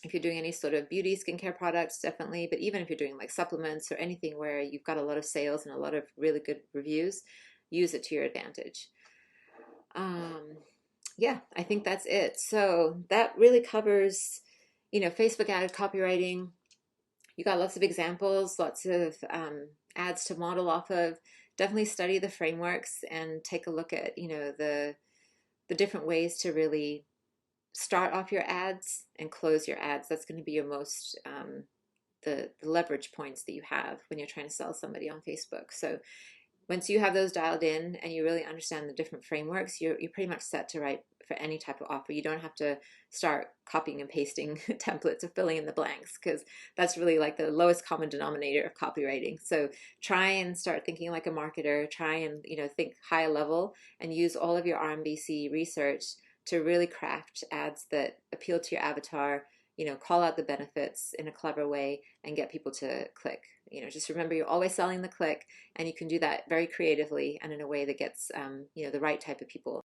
if you're doing any sort of beauty skincare products, definitely. But even if you're doing like supplements or anything where you've got a lot of sales and a lot of really good reviews, use it to your advantage. Yeah, I think that's it. So that really covers, Facebook ad copywriting. You got lots of examples, lots of ads to model off of. Definitely study the frameworks and take a look at, the different ways to really start off your ads and close your ads. That's going to be your most the leverage points that you have when you're trying to sell somebody on Facebook. So once you have those dialed in and you really understand the different frameworks, you're pretty much set to write for any type of offer. You don't have to start copying and pasting templates or filling in the blanks, because that's really like the lowest common denominator of copywriting. So try and start thinking like a marketer. Try and think high level and use all of your RMBC research to really craft ads that appeal to your avatar. Call out the benefits in a clever way and get people to click. Just remember, you're always selling the click, and you can do that very creatively and in a way that gets the right type of people.